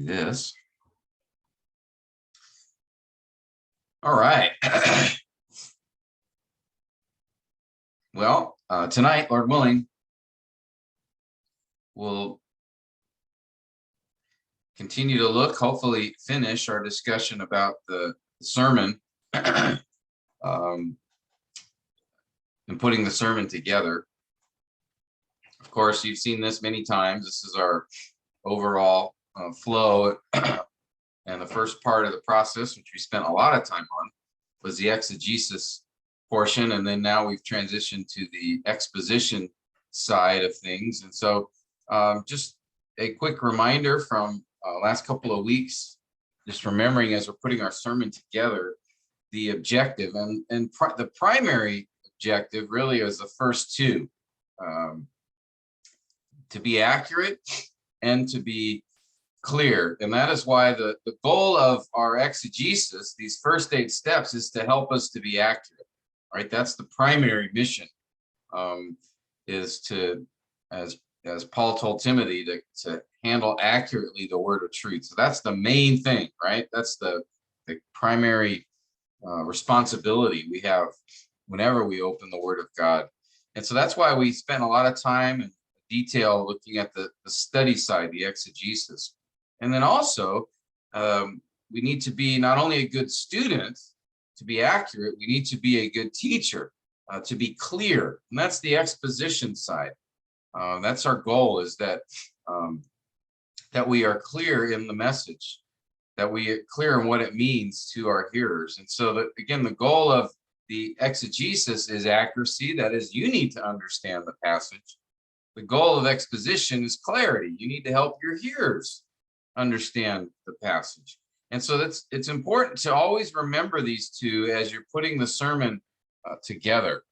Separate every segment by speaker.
Speaker 1: this. All right. Well, tonight, Lord willing, we'll continue to look, hopefully finish our discussion about the sermon and putting the sermon together. Of course, you've seen this many times. This is our overall flow. And the first part of the process, which we spent a lot of time on, was the exegesis portion. And then now we've transitioned to the exposition side of things. And so just a quick reminder from last couple of weeks, just remembering as we're putting our sermon together, the objective and the primary objective really is the first two, to be accurate and to be clear. And that is why the goal of our exegesis, these first 8 steps, is to help us to be accurate, right? That's the primary mission, is to, as Paul told Timothy, to handle accurately the word of truth. So that's the main thing, right? That's the primary responsibility we have whenever we open the word of God. And so that's why we spent a lot of time and detail looking at the study side, the exegesis. And then also, we need to be not only a good student, to be accurate, we need to be a good teacher, to be clear. And that's the exposition side. That's our goal, is that that we are clear in the message, that we are clear in what it means to our hearers. And so that, again, the goal of the exegesis is accuracy. That is, you need to understand the passage. The goal of exposition is clarity. You need to help your hearers understand the passage. And so it's important to always remember these two as you're putting the sermon together.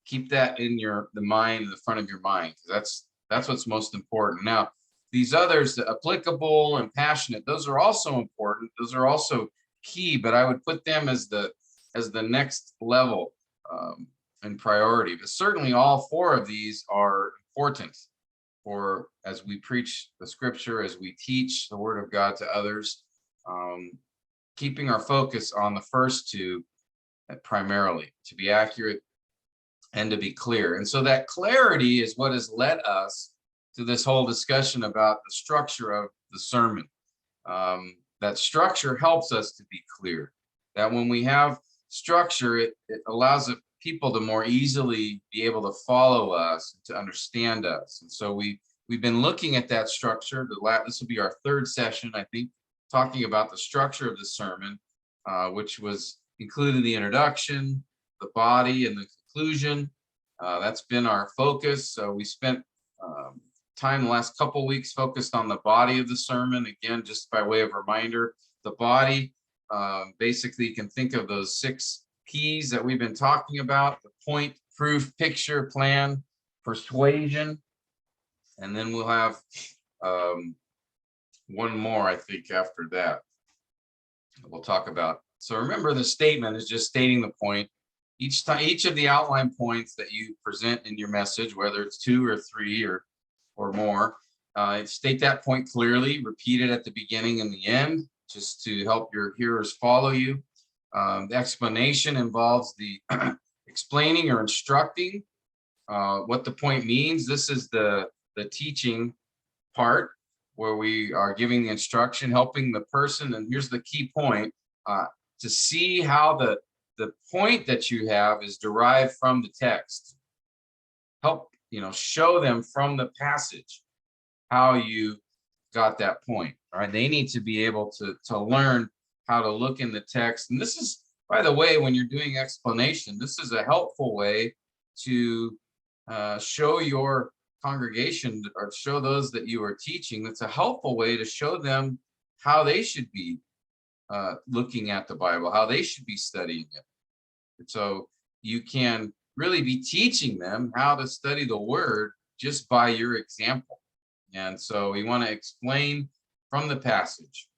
Speaker 1: Keep that in the mind, in the front of your mind, because that's what's most important. Now, these others, the applicable and passionate, those are also important. Those are also key, but I would put them as the next level in priority. But certainly all 4 of these are important for as we preach the scripture, as we teach the word of God to others, keeping our focus on the first 2 primarily, to be accurate and to be clear. And so that clarity is what has led us to this whole discussion about the structure of the sermon. That structure helps us to be clear. That when we have structure, it allows people to more easily be able to follow us, to understand us. And so we've been looking at that structure. This will be our 3rd session, I think, talking about the structure of the sermon, which was included in the introduction, the body, and the conclusion. That's been our focus. So we spent time the last couple of weeks focused on the body of the sermon. Again, just by way of reminder, the body, basically you can think of those 6 P's that we've been talking about: the point, proof, picture, plan, persuasion. And then we'll have one more, I think, after that we'll talk about. So remember, the statement is just stating the point. Each of the outline points that you present in your message, whether it's 2 or 3 or more, state that point clearly, repeat it at the beginning and the end, just to help your hearers follow you. The explanation involves the explaining or instructing what the point means. This is the teaching part, where we are giving the instruction, helping the person, and here's the key point, to see how the point that you have is derived from the text. Help, show them from the passage how you got that point. All right, they need to be able to learn how to look in the text. And this is, by the way, when you're doing explanation, this is a helpful way to show your congregation, or show those that you are teaching. That's a helpful way to show them how they should be looking at the Bible, how they should be studying it. And so you can really be teaching them how to study the word just by your example. And so we want to explain from the passage.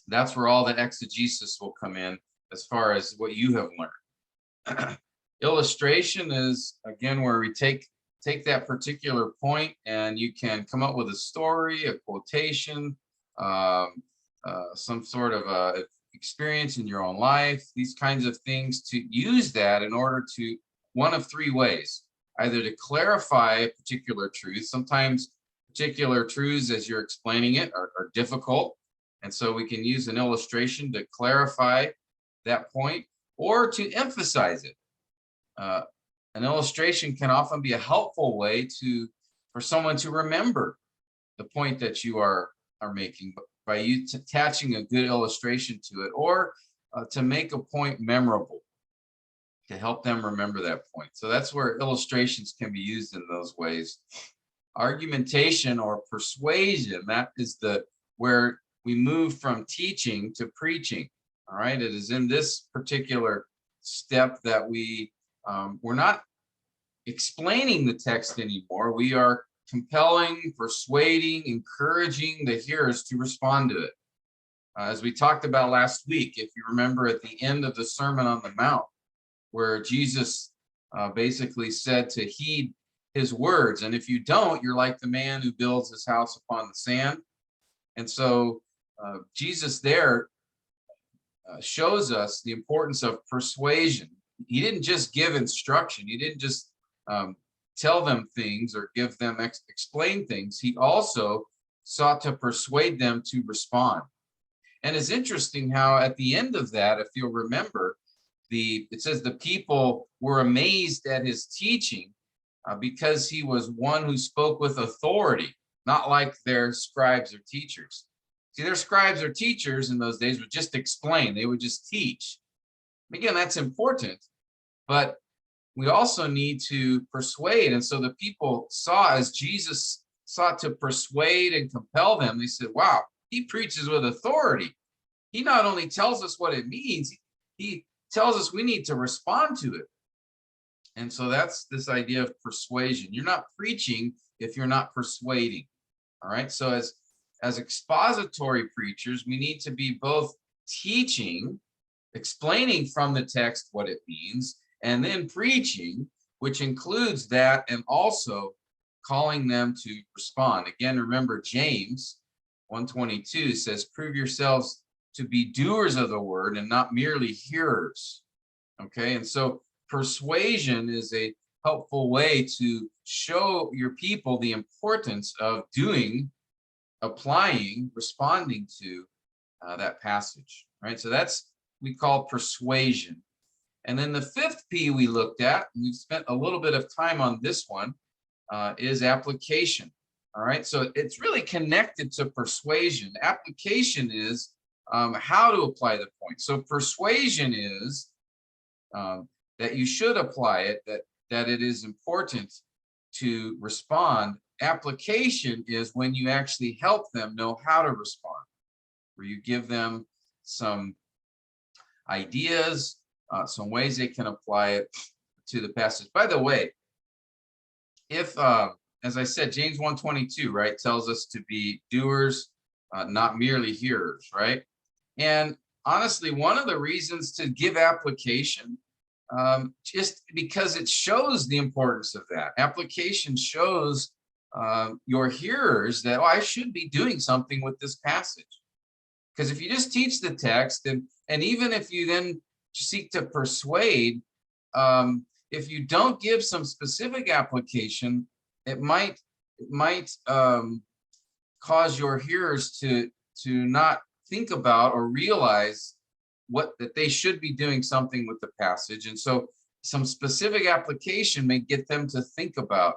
Speaker 1: That's where all the exegesis will come in, as far as what you have learned. Illustration is, again, where we take that particular point and you can come up with a story, a quotation, some sort of experience in your own life, these kinds of things, to use that in order to, one of three ways, either to clarify a particular truth. Sometimes particular truths, as you're explaining it, are difficult. And so we can use an illustration to clarify that point or to emphasize it. An illustration can often be a helpful way for someone to remember the point that you are making by you attaching a good illustration to it, or to make a point memorable, to help them remember that point. So that's where illustrations can be used in those ways. Argumentation or persuasion, that is where we move from teaching to preaching. All right, it is in this particular step that we're not explaining the text anymore. We are compelling, persuading, encouraging the hearers to respond to it. As we talked about last week, if you remember at the end of the Sermon on the Mount, where Jesus basically said to heed his words. And if you don't, you're like the man who builds his house upon the sand. And so Jesus there shows us the importance of persuasion. He didn't just give instruction. He didn't just tell them things or give them explain things. He also sought to persuade them to respond. And it's interesting how at the end of that, if you'll remember, it says the people were amazed at his teaching because he was one who spoke with authority, not like their scribes or teachers. See, their scribes or teachers in those days would just explain. They would just teach. Again, that's important, but we also need to persuade. And so the people saw, as Jesus sought to persuade and compel them, they said, wow, he preaches with authority. He not only tells us what it means, he tells us we need to respond to it. And so that's this idea of persuasion. You're not preaching if you're not persuading. All right. So as expository preachers, we need to be both teaching, explaining from the text what it means, and then preaching, which includes that, and also calling them to respond. Again, remember James 1:22 says, prove yourselves to be doers of the word and not merely hearers. Okay, and so persuasion is a helpful way to show your people the importance of doing, applying, responding to that passage, right? So that's we call persuasion. And then the fifth P we looked at, and we've spent a little bit of time on this one, is application. All right, so it's really connected to persuasion. Application is how to apply the point. So persuasion is that you should apply it, that it is important to respond. Application is when you actually help them know how to respond, where you give them some ideas, some ways they can apply it to the passage. By the way, if, as I said, James 1:22, right, tells us to be doers, not merely hearers, right? And honestly, one of the reasons to give application, just because it shows the importance of that. Application shows your hearers that, oh, I should be doing something with this passage. Because if you just teach the text, and even if you then seek to persuade, if you don't give some specific application, it might cause your hearers to not think about or realize that they should be doing something with the passage. And so some specific application may get them to think about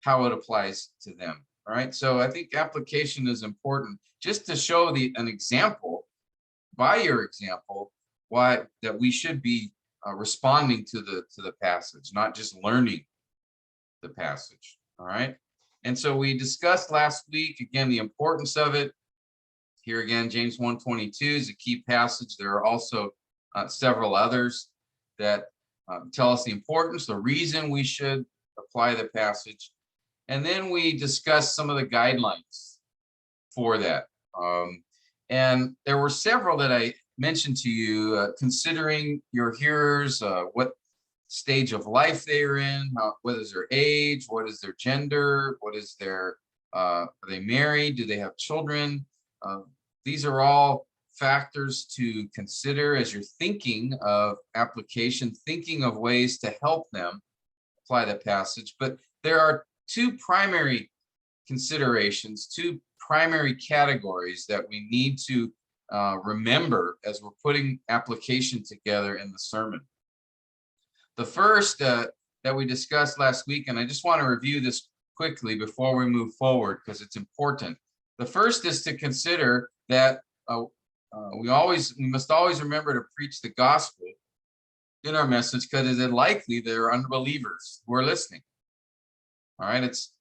Speaker 1: how it applies to them. All right. So I think application is important, just to show an example, by your example, why that we should be responding to the passage, not just learning the passage. All right. And so we discussed last week, again, the importance of it. Here again, James 1:22 is a key passage. There are also several others that tell us the importance, the reason we should apply the passage. And then we discussed some of the guidelines for that. And there were several that I mentioned to you, considering your hearers, what stage of life they're in, what is their age, what is their gender, what is their, are they married, do they have children? These are all factors to consider as you're thinking of application, thinking of ways to help them apply the passage. But there are two primary considerations, two primary categories that we need to remember as we're putting application together in the sermon. The first that we discussed last week, and I just want to review this quickly before we move forward because it's important. The first is to consider that we must always remember to preach the gospel in our message, because it's likely there are unbelievers who are listening. All right, it's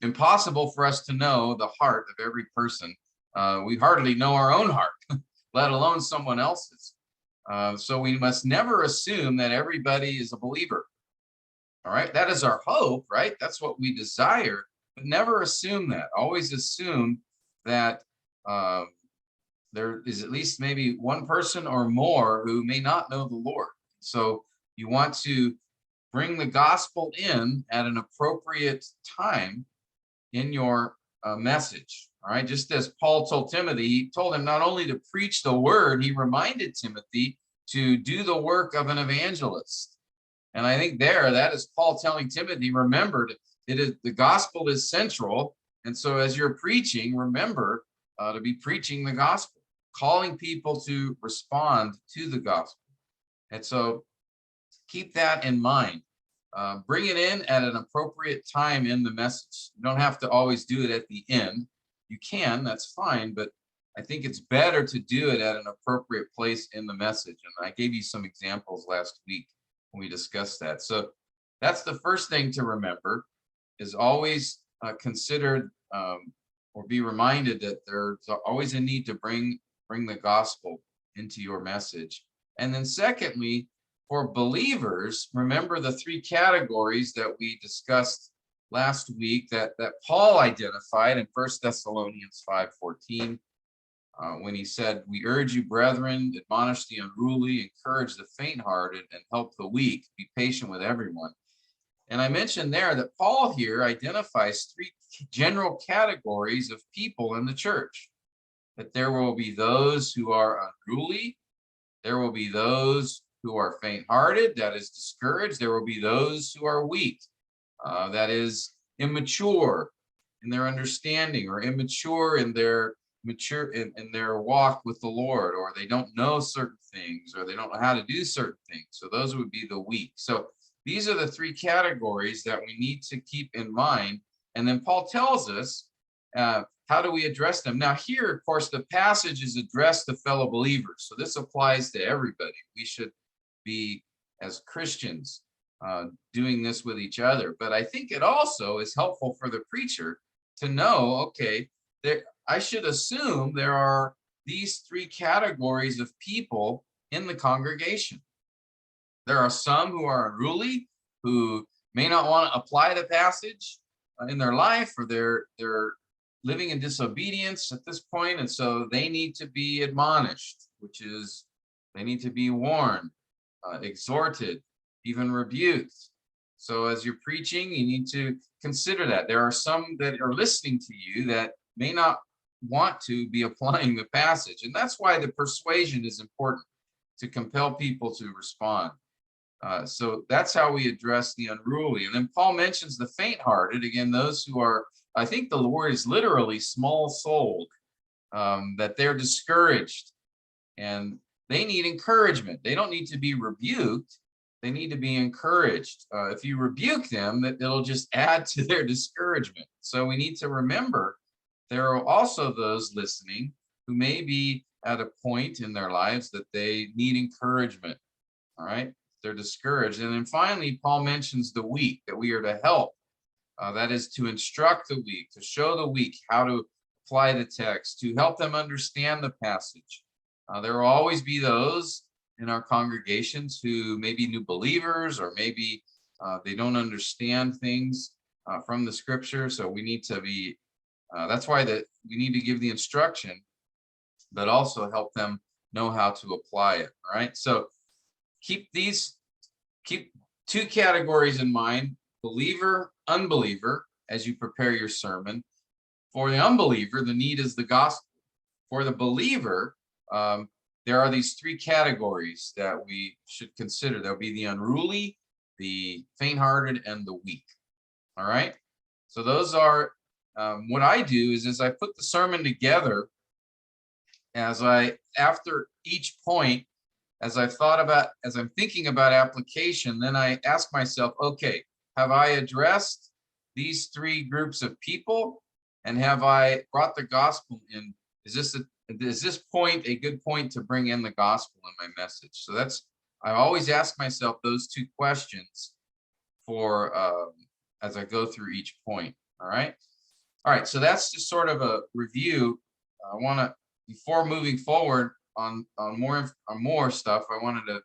Speaker 1: impossible for us to know the heart of every person. We hardly know our own heart, let alone someone else's. So we must never assume that everybody is a believer. All right, that is our hope, right? That's what we desire, but never assume that. Always assume that there is at least maybe one person or more who may not know the Lord. So you want to bring the gospel in at an appropriate time in your message. All right, just as Paul told Timothy, he told him not only to preach the word, he reminded Timothy to do the work of an evangelist. And I think that is Paul telling Timothy, remember, the gospel is central. And so as you're preaching, remember to be preaching the gospel, calling people to respond to the gospel. And so keep that in mind. Bring it in at an appropriate time in the message. You don't have to always do it at the end. You can, that's fine, but I think it's better to do it at an appropriate place in the message. And I gave you some examples last week when we discussed that. So that's the first thing to remember, is always consider or be reminded that there's always a need to bring the gospel into your message. And then secondly, for believers, remember the three categories that we discussed last week that Paul identified in 1 Thessalonians 5:14, when he said, "We urge you, brethren, admonish the unruly, encourage the faint-hearted, and help the weak. Be patient with everyone." And I mentioned there that Paul here identifies three general categories of people in the church. That there will be those who are unruly, there will be those who are faint-hearted, that is discouraged, there will be those who are weak, that is immature in their understanding, or immature in their walk with the Lord, or they don't know certain things, or they don't know how to do certain things. So those would be the weak. So these are the three categories that we need to keep in mind. And then Paul tells us how do we address them? Now here, of course, the passage is addressed to fellow believers. So this applies to everybody. We should be, as Christians, doing this with each other. But I think it also is helpful for the preacher to know, okay, I should assume there are these three categories of people in the congregation. There are some who are unruly, who may not want to apply the passage in their life, or they're living in disobedience at this point, and so they need to be admonished, which is they need to be warned, exhorted, even rebuked. So as you're preaching, you need to consider that. There are some that are listening to you that may not want to be applying the passage, and that's why the persuasion is important, to compel people to respond. So that's how we address the unruly. And then Paul mentions the faint-hearted, again, those who are, I think the word is literally small-souled, that they're discouraged and they need encouragement. They don't need to be rebuked. They need to be encouraged. If you rebuke them, it'll just add to their discouragement. So we need to remember there are also those listening who may be at a point in their lives that they need encouragement. All right, they're discouraged. And then finally, Paul mentions the weak, that we are to help. That is to instruct the weak, to show the weak how to apply the text, to help them understand the passage. There will always be those in our congregations who may be new believers, or maybe they don't understand things from the scripture. So we need to be, that's why we need to give the instruction, but also help them know how to apply it. All right. So keep two categories in mind: believer, unbeliever, as you prepare your sermon. For the unbeliever, the need is the gospel. For the believer, there are these three categories that we should consider. There'll be the unruly, the faint-hearted, and the weak. All right. So those are what I do is I put the sermon together after each point, as I'm thinking about application, then I ask myself, okay, have I addressed these three groups of people? And have I brought the gospel in? Is this point a good point to bring in the gospel in my message? So I always ask myself those two questions for as I go through each point. All right. So that's just sort of a review. I want to, before moving forward on more stuff, I wanted to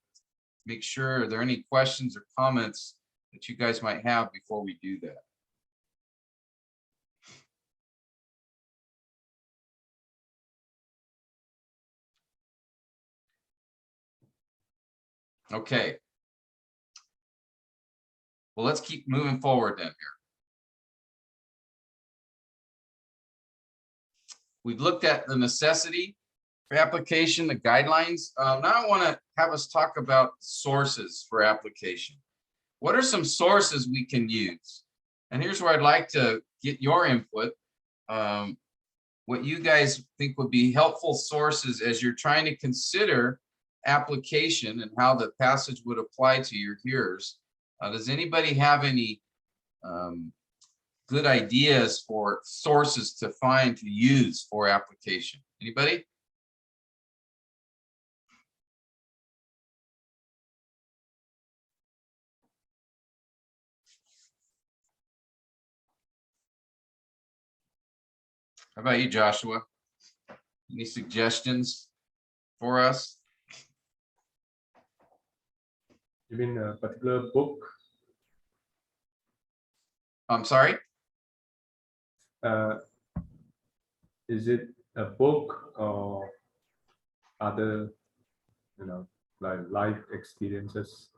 Speaker 1: make sure, are there any questions or comments that you guys might have before we do that? Okay. Well, let's keep moving forward then here. We've looked at the necessity for application, the guidelines. Now I want to have us talk about sources for application. What are some sources we can use? And here's where I'd like to get your input. What you guys think would be helpful sources as you're trying to consider application and how the passage would apply to your hearers. Does anybody have any good ideas for sources to use for application? Anybody? How about you, Joshua? Any suggestions for us?
Speaker 2: You mean a particular book?
Speaker 1: I'm sorry?
Speaker 2: Is it a book or other, like life experiences?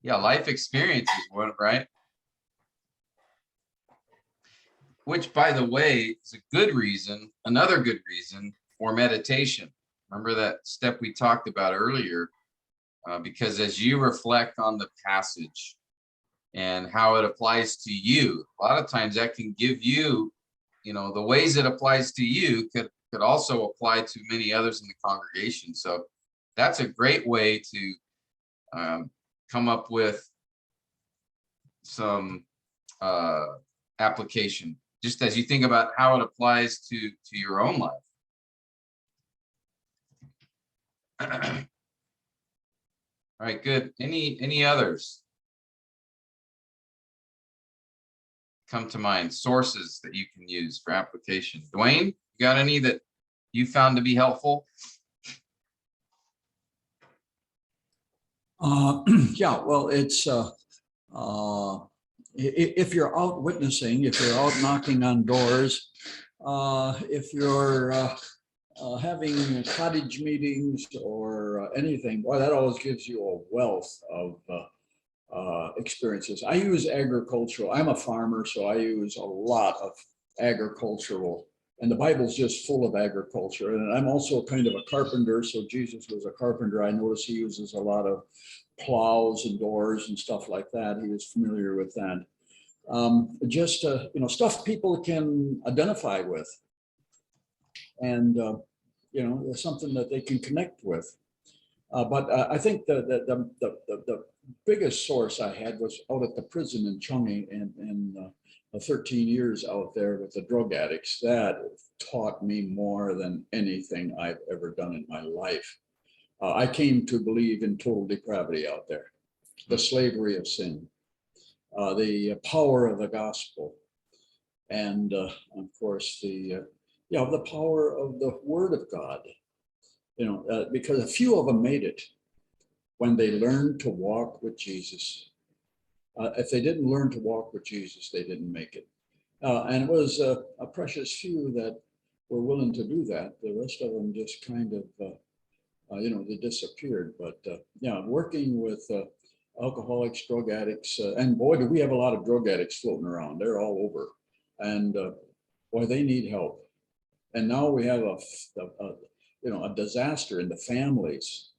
Speaker 1: Yeah, life experiences, right? Which, by the way, is a good reason, another good reason for meditation. Remember that step we talked about earlier, because as you reflect on the passage and how it applies to you, a lot of times that can give you, the ways it applies to you could also apply to many others in the congregation. So that's a great way to come up with some application, just as you think about how it applies to your own life. All right, good. Any others come to mind? Sources that you can use for application. Dwayne, you got any that you found to be helpful?
Speaker 3: Yeah, well, it's if you're out witnessing, if you're out knocking on doors, if you're having cottage meetings or anything, boy, that always gives you a wealth of experiences. I use agricultural. I'm a farmer, so I use a lot of agricultural, and the Bible's just full of agriculture. And I'm also kind of a carpenter, so Jesus was a carpenter. I notice he uses a lot of plows and doors and stuff like that. He was familiar with that. Just stuff people can identify with, and there's something that they can connect with. But I think the biggest source I had was out at the prison in Changi, and 13 years out there with the drug addicts. That taught me more than anything I've ever done in my life. I came to believe in total depravity out there, the slavery of sin, the power of the gospel, and of course the power of the Word of God. Because a few of them made it when they learned to walk with Jesus. If they didn't learn to walk with Jesus, they didn't make it. And it was a precious few that were willing to do that. The rest of them just kind of, they disappeared. But working with alcoholics, drug addicts, and boy, do we have a lot of drug addicts floating around. They're all over. And boy, they need help. And now we have a disaster in the families.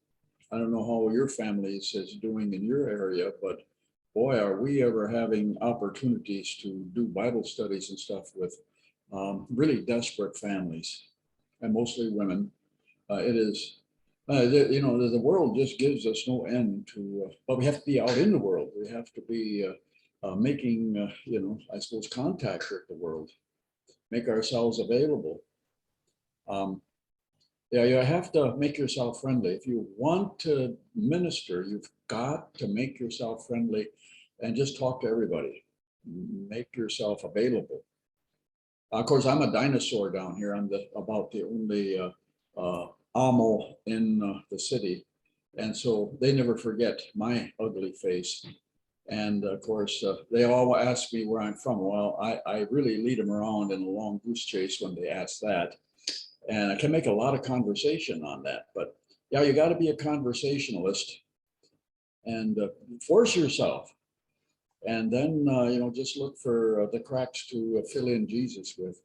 Speaker 3: I don't know how your family is doing in your area, but boy, are we ever having opportunities to do Bible studies and stuff with really desperate families, and mostly women. It is, the world just gives us no end to, but we have to be out in the world. We have to be making, I suppose, contact with the world, make ourselves available. Yeah, you have to make yourself friendly. If you want to minister, you've got to make yourself friendly and just talk to everybody. Make yourself available. Of course, I'm a dinosaur down here. I'm about the only Amo in the city. And so they never forget my ugly face. And of course, they all ask me where I'm from. Well, I really lead them around in a long goose chase when they ask that. And I can make a lot of conversation on that. But yeah, you got to be a conversationalist and force yourself. And then, just look for the cracks to fill in Jesus with.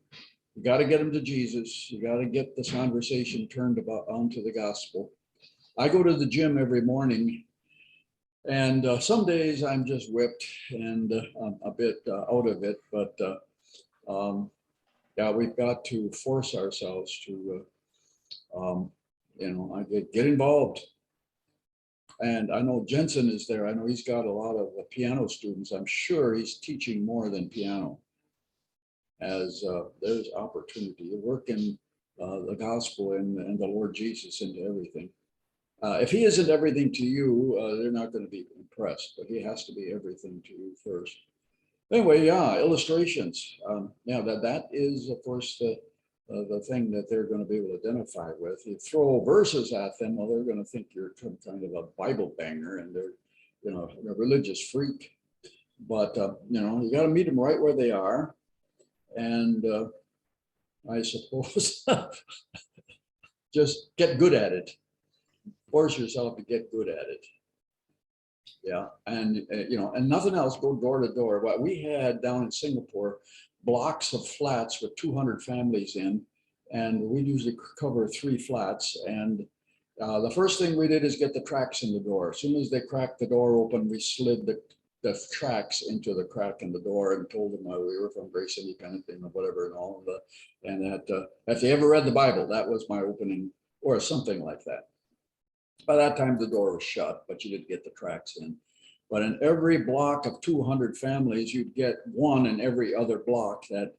Speaker 3: You got to get them to Jesus. You got to get this conversation turned onto the gospel. I go to the gym every morning, and some days I'm just whipped and a bit out of it. But yeah, we've got to force ourselves to, I get involved. And I know Jensen is there. I know he's got a lot of piano students. I'm sure he's teaching more than piano, as there's opportunity to work in the gospel and the Lord Jesus into everything. If he isn't everything to you, they're not going to be impressed, but he has to be everything to you first. Anyway, yeah, illustrations. Yeah, that is, of course, the thing that they're going to be able to identify with. You throw verses at them, well, they're going to think you're some kind of a Bible banger and they're, a religious freak. But, you got to meet them right where they are. And I suppose just get good at it. Force yourself to get good at it. Yeah, and and nothing else, go door to door. What we had down in Singapore, blocks of flats with 200 families in, and we usually cover 3 flats. And the first thing we did is get the tracks in the door. As soon as they cracked the door open, we slid the tracks into the crack in the door and told them we were from Grace Independent and whatever and all of that. And that if they ever read the Bible, that was my opening or something like that. By that time, the door was shut, but you did get the tracks in. But in every block of 200 families, you'd get one in every other block that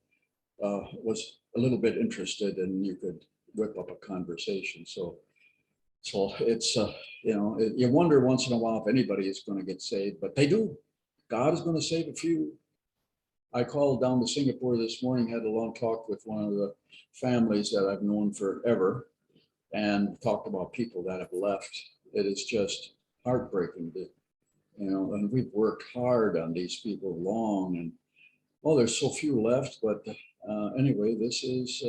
Speaker 3: was a little bit interested, and you could whip up a conversation. So it's, you wonder once in a while if anybody is going to get saved, but they do. God is going to save a few. I called down to Singapore this morning, had a long talk with one of the families that I've known forever, and talked about people that have left. It is just heartbreaking to, and we've worked hard on these people long, and there's so few left. But anyway, this is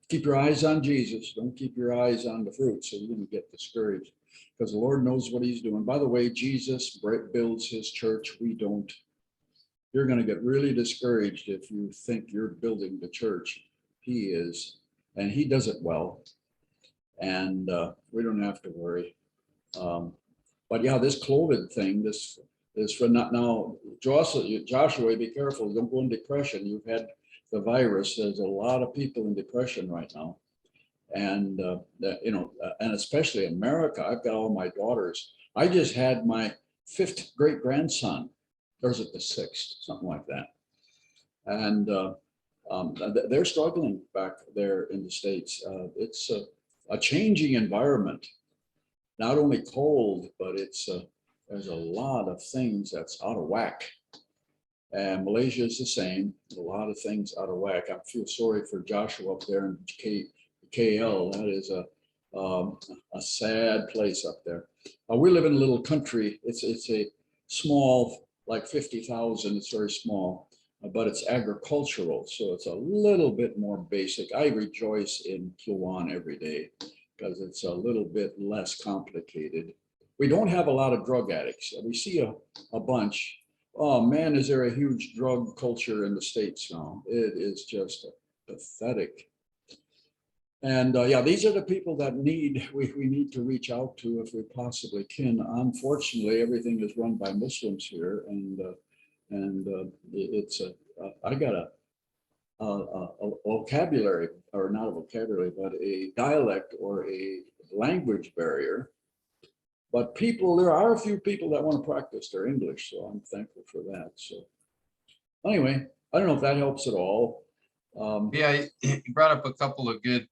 Speaker 3: keep your eyes on Jesus. Don't keep your eyes on the fruit, so you're going to get discouraged, because the Lord knows what he's doing. By the way, Jesus builds his church. We don't. You're going to get really discouraged if you think you're building the church. He is, and he does it well. And we don't have to worry. But yeah, this COVID thing, this for not now, Joshua, be careful, don't go in depression. You've had the virus. There's a lot of people in depression right now. And, and especially America, I've got all my daughters. I just had my 5th great grandson, or is it the 6th, something like that. And they're struggling back there in the States. It's a changing environment, not only cold, but there's a lot of things that's out of whack. And Malaysia is the same, a lot of things out of whack. I feel sorry for Joshua up there in KL. That is a sad place up there. We live in a little country. It's a small, like 50,000, it's very small, but it's agricultural. So it's a little bit more basic. I rejoice in Kluwan every day because it's a little bit less complicated. We don't have a lot of drug addicts. We see a bunch, Oh man, is there a huge drug culture in the States now? It is just pathetic. And yeah, these are the people that we need to reach out to if we possibly can. Unfortunately, everything is run by Muslims here, and it's I got a vocabulary, or not a vocabulary, but a dialect or a language barrier. But people, there are a few people that want to practice their English, so I'm thankful for that. So anyway, I don't know if that helps at all.
Speaker 1: Yeah, you brought up a couple of good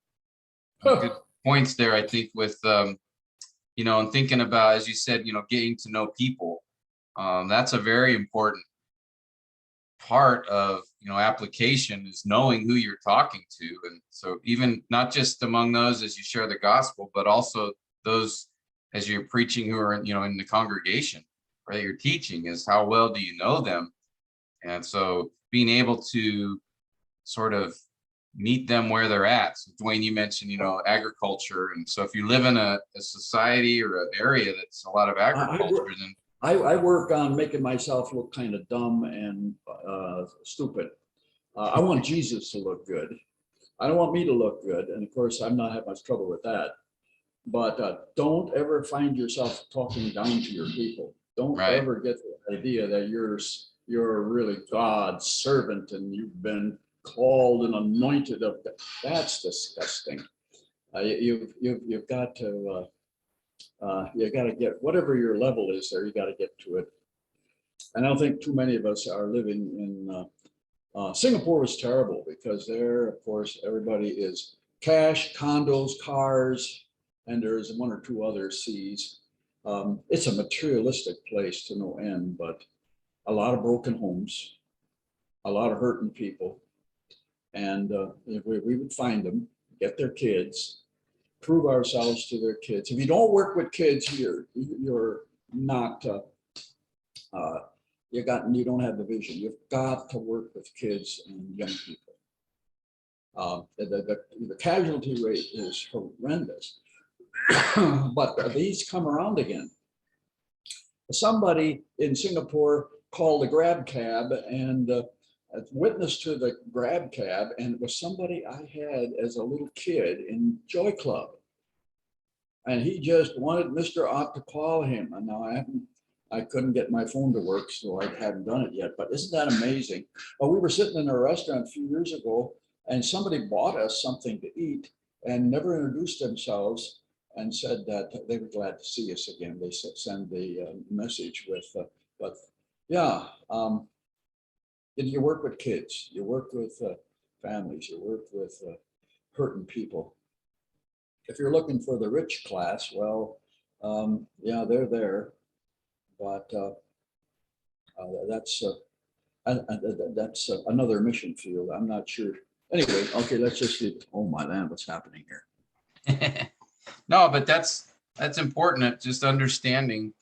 Speaker 1: points there, I think, with, you know, and thinking about, as you said, you know, getting to know people. That's a very important part of, you know, application, is knowing who you're talking to. And so even not just among those as you share the gospel, but also those as you're preaching who are, you know, in the congregation, right? You're teaching, is how well do you know them? And so being able to sort of meet them where they're at. So Dwayne, you mentioned, you know, agriculture. And so if you live in a society or an area that's a lot of agriculture, then
Speaker 3: I work on making myself look kind of dumb and stupid. I want Jesus to look good. I don't want me to look good. And of course, I'm not having much trouble with that. But don't ever find yourself talking down to your people. Don't
Speaker 1: right.
Speaker 3: ever get the idea that you're really God's servant and you've been called and anointed of God. That's disgusting. You've got to you got to get whatever your level is there. You got to get to it. And I don't think too many of us are living in Singapore. Was terrible because there, of course, everybody is cash, condos, cars, and there's one or two other C's. It's a materialistic place to no end, but a lot of broken homes, a lot of hurting people. And if we would find them, get their kids, prove ourselves to their kids. If you don't work with kids here, you're not, you don't have the vision. You've got to work with kids and young people. The casualty rate is horrendous, but these come around again. Somebody in Singapore called a grab cab and witness to the grab cab, and it was somebody I had as a little kid in Joy Club. And he just wanted Mr. Ott to call him. And now I couldn't get my phone to work, so I hadn't done it yet. But isn't that amazing? Well, we were sitting in a restaurant a few years ago, and somebody bought us something to eat and never introduced themselves and said that they were glad to see us again. They send the message with, but yeah, you work with kids, you work with families, you work with hurting people. If you're looking for the rich class, well, yeah, they're there, but that's another mission field. I'm not sure. Anyway, okay, let's just leave. Oh my land, what's happening here?
Speaker 1: No, but that's important. Just understanding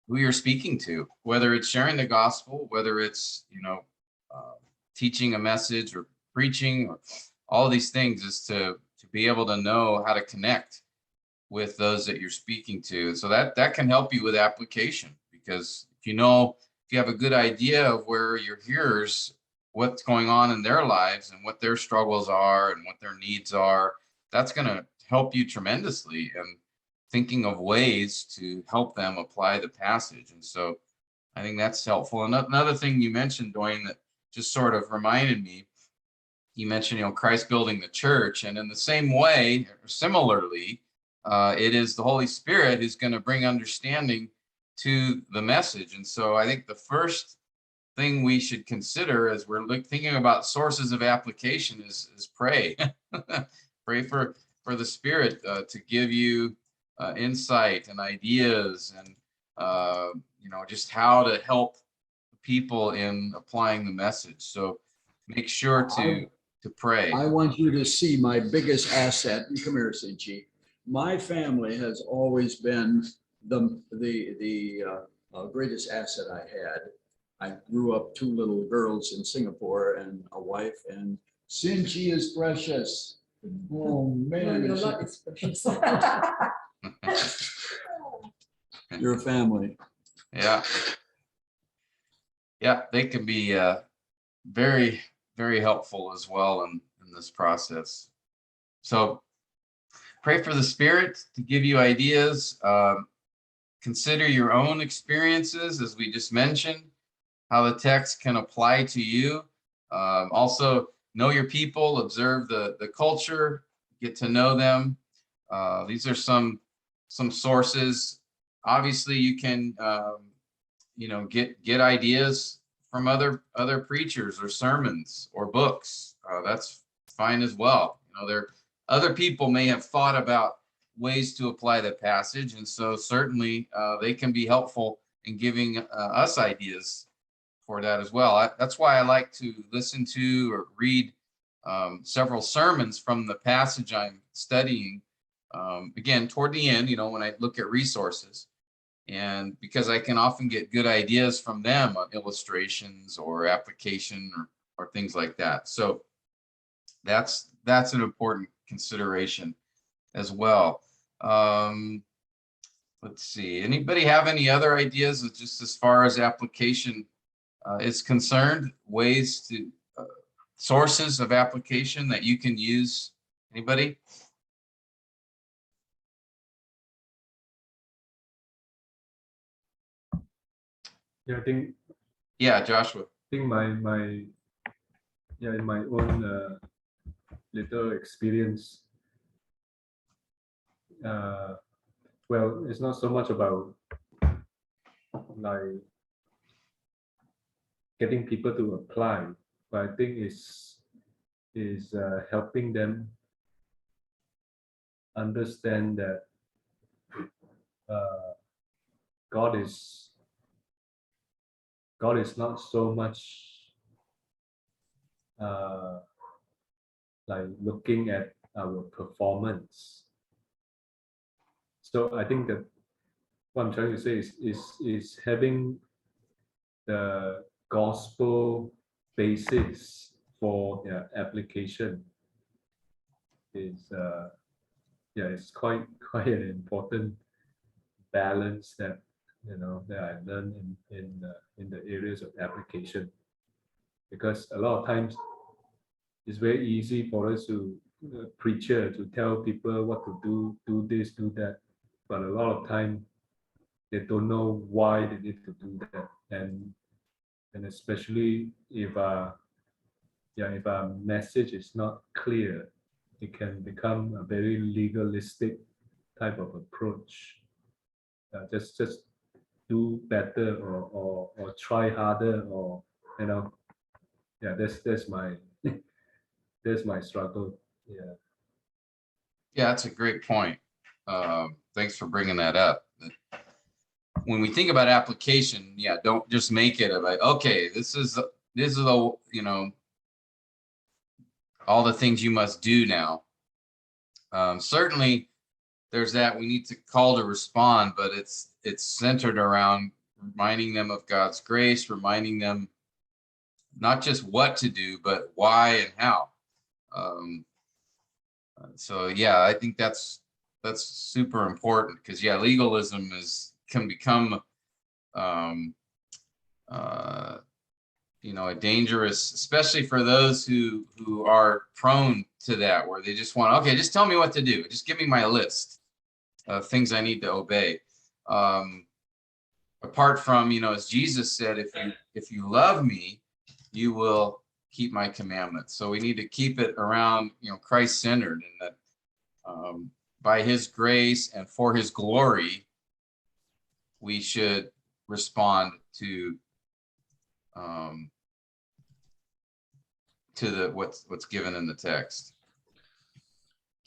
Speaker 1: who you're speaking to, whether it's sharing the gospel, whether it's, you know, teaching a message or preaching, or all these things, is to be able to know how to connect with those that you're speaking to. And so that can help you with application, because if you have a good idea of where your hearers, what's going on in their lives and what their struggles are and what their needs are, that's going to help you tremendously in thinking of ways to help them apply the passage. And so I think that's helpful. Another thing you mentioned, Dwayne, that just sort of reminded me, you mentioned, you know, Christ building the church. And in the same way, or similarly, it is the Holy Spirit who's going to bring understanding to the message. And so I think the first thing we should consider as we're thinking about sources of application is pray. Pray for the Spirit to give you insight and ideas, and you know, just how to help people in applying the message. So make sure to pray.
Speaker 3: I want you to see my biggest asset. You come here, Sinchi. My family has always been the greatest asset I had. I grew up 2 little girls in Singapore and a wife, and Sinchi is precious. Oh man,
Speaker 4: Your luck is precious.
Speaker 3: Your family.
Speaker 1: Yeah. Yeah, they can be very, very helpful as well in this process. So pray for the Spirit to give you ideas. Consider your own experiences, as we just mentioned, how the text can apply to you. Also, know your people, observe the culture, get to know them. These are some sources. Obviously, you can get ideas from other preachers or sermons or books. That's fine as well. There other people may have thought about ways to apply the passage, and so certainly they can be helpful in giving us ideas for that as well. That's why I like to listen to or read several sermons from the passage I'm studying. Again, toward the end, when I look at resources, and because I can often get good ideas from them on illustrations or application or things like that. So that's an important consideration as well. Let's see. Anybody have any other ideas just as far as application is concerned? Ways to sources of application that you can use? Anybody?
Speaker 2: Yeah, I think
Speaker 1: Joshua.
Speaker 2: my in my own little experience, well, it's not so much about like getting people to apply, but I think is helping them understand that uh, God is not so much uh, like looking at our performance. So I think that what I'm trying to say is having the gospel basis for their application is it's quite an important balance that that I learned in the areas of application, because a lot of times it's very easy for us to preacher to tell people what to do this, do that, but a lot of time they don't know why they need to do that, and especially if if our message is not clear, it can become a very legalistic type of approach. Just do better or try harder, or that's my that's my struggle. Yeah.
Speaker 1: Yeah, that's a great point. Thanks for bringing that up. When we think about application, don't just make it about, okay, this is the all the things you must do now. Certainly, there's that we need to call to respond, but it's centered around reminding them of God's grace, reminding them not just what to do, but why and how. So I think that's super important, because legalism can become a dangerous, especially for those who are prone to that, where they just want, okay, just tell me what to do, just give me my list of things I need to obey. Apart from, as Jesus said, if you love me, you will keep my commandments. So we need to keep it around, Christ centered, and that by his grace and for his glory, we should respond to what's given in the text.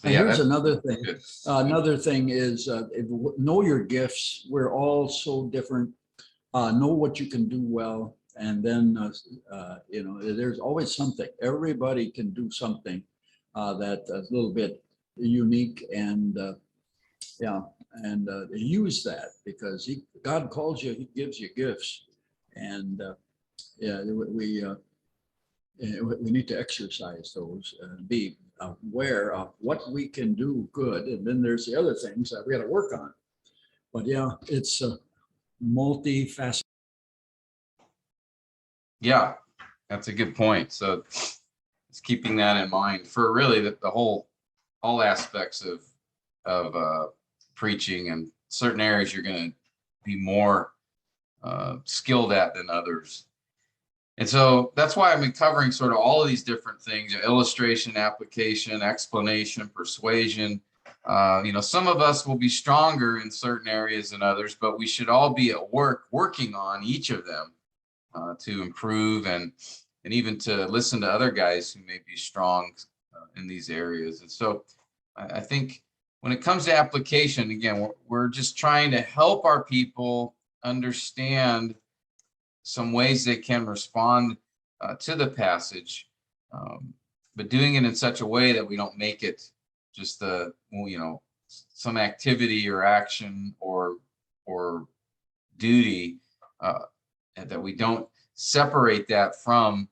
Speaker 1: So,
Speaker 3: And here's another thing.
Speaker 1: good.
Speaker 3: Another thing is know your gifts. We're all so different. Know what you can do well, and then there's always something. Everybody can do something that's a little bit unique, and use that, because God calls you, he gives you gifts, and we need to exercise those and be aware of what we can do good, and then there's the other things that we got to work on. But it's multifaceted.
Speaker 1: Yeah, that's a good point. So it's keeping that in mind for really the whole, all aspects of preaching, and certain areas you're going to be more skilled at than others. And so that's why I've been covering sort of all of these different things: illustration, application, explanation, persuasion. Some of us will be stronger in certain areas than others, but we should all be at work working on each of them to improve, and even to listen to other guys who may be strong in these areas. And so I think when it comes to application, again, we're just trying to help our people understand some ways they can respond to the passage, but doing it in such a way that we don't make it just some activity or action or duty, and that we don't separate that from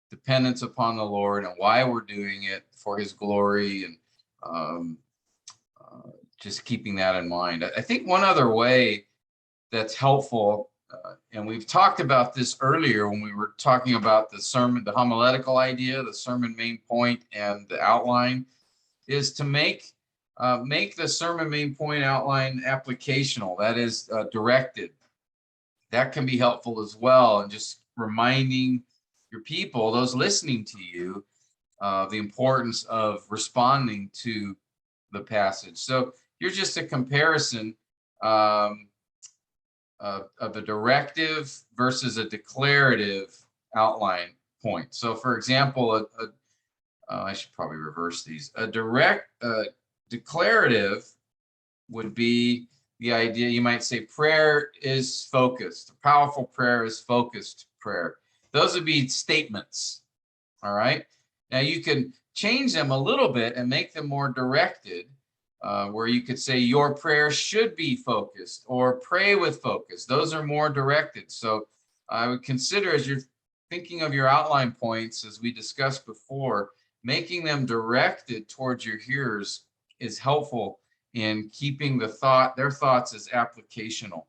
Speaker 1: dependence upon the Lord and why we're doing it for His glory, and just keeping that in mind. I think one other way that's helpful, and we've talked about this earlier when we were talking about the sermon, the homiletical idea, the sermon main point, and the outline, is to make the sermon main point outline applicational. That is directed. That can be helpful as well, and just reminding your people, those listening to you, the importance of responding to the passage. So here's just a comparison of a directive versus a declarative outline point. So for example, I should probably reverse these. A declarative would be the idea, you might say, prayer is focused. A powerful prayer is focused prayer. Those would be statements. All right. Now you can change them a little bit and make them more directed, where you could say your prayer should be focused, or pray with focus. Those are more directed. So I would consider, as you're thinking of your outline points, as we discussed before, making them directed towards your hearers is helpful in keeping their thoughts as applicational.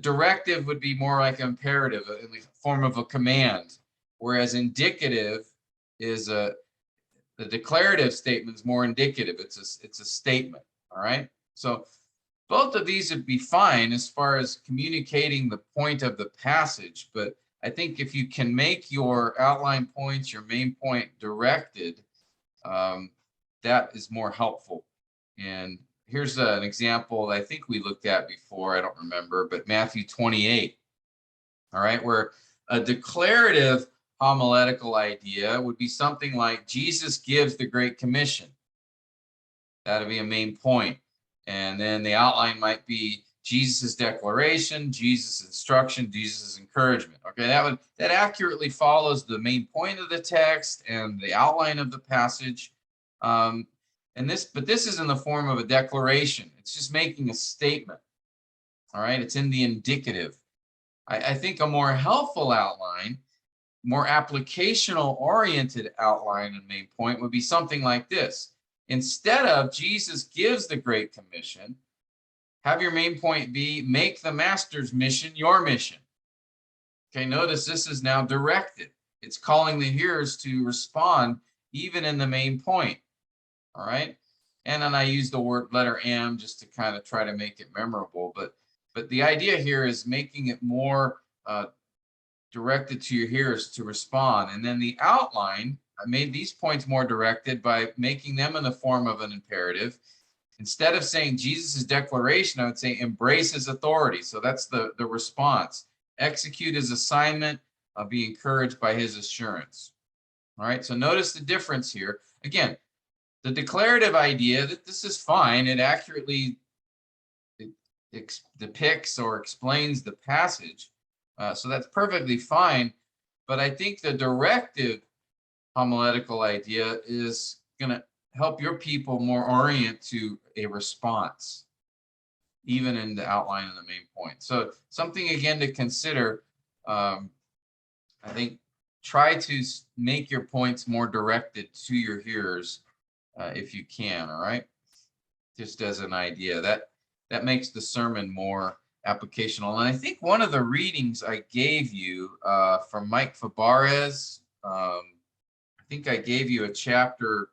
Speaker 1: Directive would be more like imperative, in the form of a command, whereas indicative is the declarative statement is more indicative. It's a statement. All right. So both of these would be fine as far as communicating the point of the passage. But I think if you can make your outline points, your main point directed, that is more helpful. And here's an example I think we looked at before. I don't remember, but Matthew 28. All right, where a declarative homiletical idea would be something like Jesus gives the Great Commission. That'll be a main point. And then the outline might be Jesus' declaration, Jesus' instruction, Jesus' encouragement. Okay, that accurately follows the main point of the text and the outline of the passage. But this is in the form of a declaration. It's just making a statement. All right, it's in the indicative. I think a more helpful outline, more applicational oriented outline and main point would be something like this. Instead of Jesus gives the Great Commission, have your main point be make the master's mission your mission. Okay, notice this is now directed. It's calling the hearers to respond even in the main point. All right. And then I use the word letter M just to kind of try to make it memorable. But the idea here is making it more directed to your hearers to respond. And then the outline, I made these points more directed by making them in the form of an imperative. Instead of saying Jesus' declaration, I would say embrace his authority. So that's the response. Execute his assignment, be encouraged by his assurance. All right, so notice the difference here. Again, the declarative idea, that this is fine. It accurately depicts or explains the passage. So that's perfectly fine. But I think the directive homiletical idea is going to help your people more orient to a response, even in the outline and the main point. So something, again, to consider. I think try to make your points more directed to your hearers if you can. All right. Just as an idea, that makes the sermon more applicational. And I think one of the readings I gave you from Mike Fabarez, I think I gave you a chapter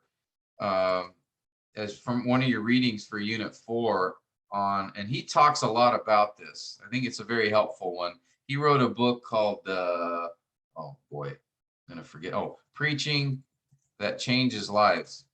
Speaker 1: as from one of your readings for Unit 4 on, and he talks a lot about this. I think it's a very helpful one. He wrote a book called oh boy, I'm gonna forget. Oh, Preaching That Changes Lives.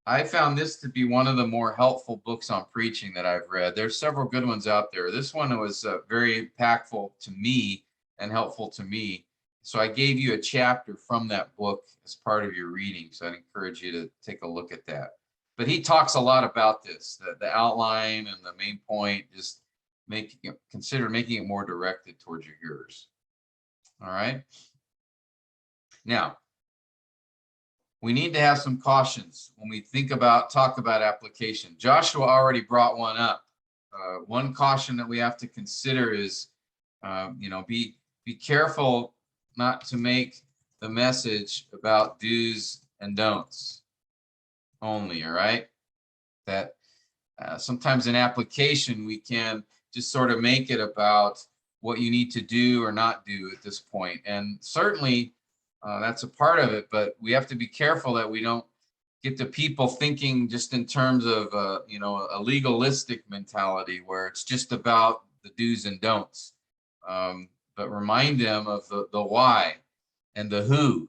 Speaker 1: I found this to be one of the more helpful books on preaching that I've read. There's several good ones out there. This one was very impactful to me and helpful to me. So I gave you a chapter from that book as part of your reading. So I'd encourage you to take a look at that. But he talks a lot about this, the outline and the main point, just consider making it more directed towards your hearers. All right. Now, we need to have some cautions when we talk about application. Joshua already brought one up. One caution that we have to consider is, be careful not to make the message about do's and don'ts only. All right. That sometimes in application, we can just sort of make it about what you need to do or not do at this point. And certainly, that's a part of it, but we have to be careful that we don't get the people thinking just in terms of, a legalistic mentality where it's just about the do's and don'ts, but remind them of the why and the who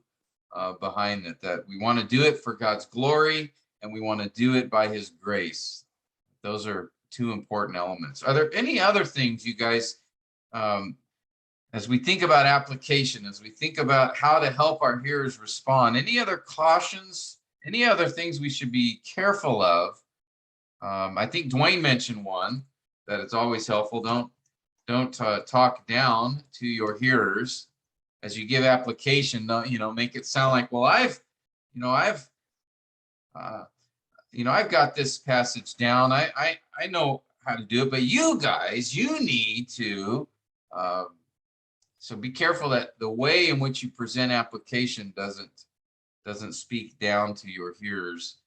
Speaker 1: behind it, that we want to do it for God's glory and we want to do it by his grace. Those are two important elements. Are there any other things you guys, as we think about application, as we think about how to help our hearers respond, any other cautions, any other things we should be careful of? I think Dwayne mentioned one, that it's always helpful. Don't talk down to your hearers as you give application. Don't, make it sound like, well, I've got this passage down. I know how to do it, but you guys, you need to. So be careful that the way in which you present application doesn't speak down to your hearers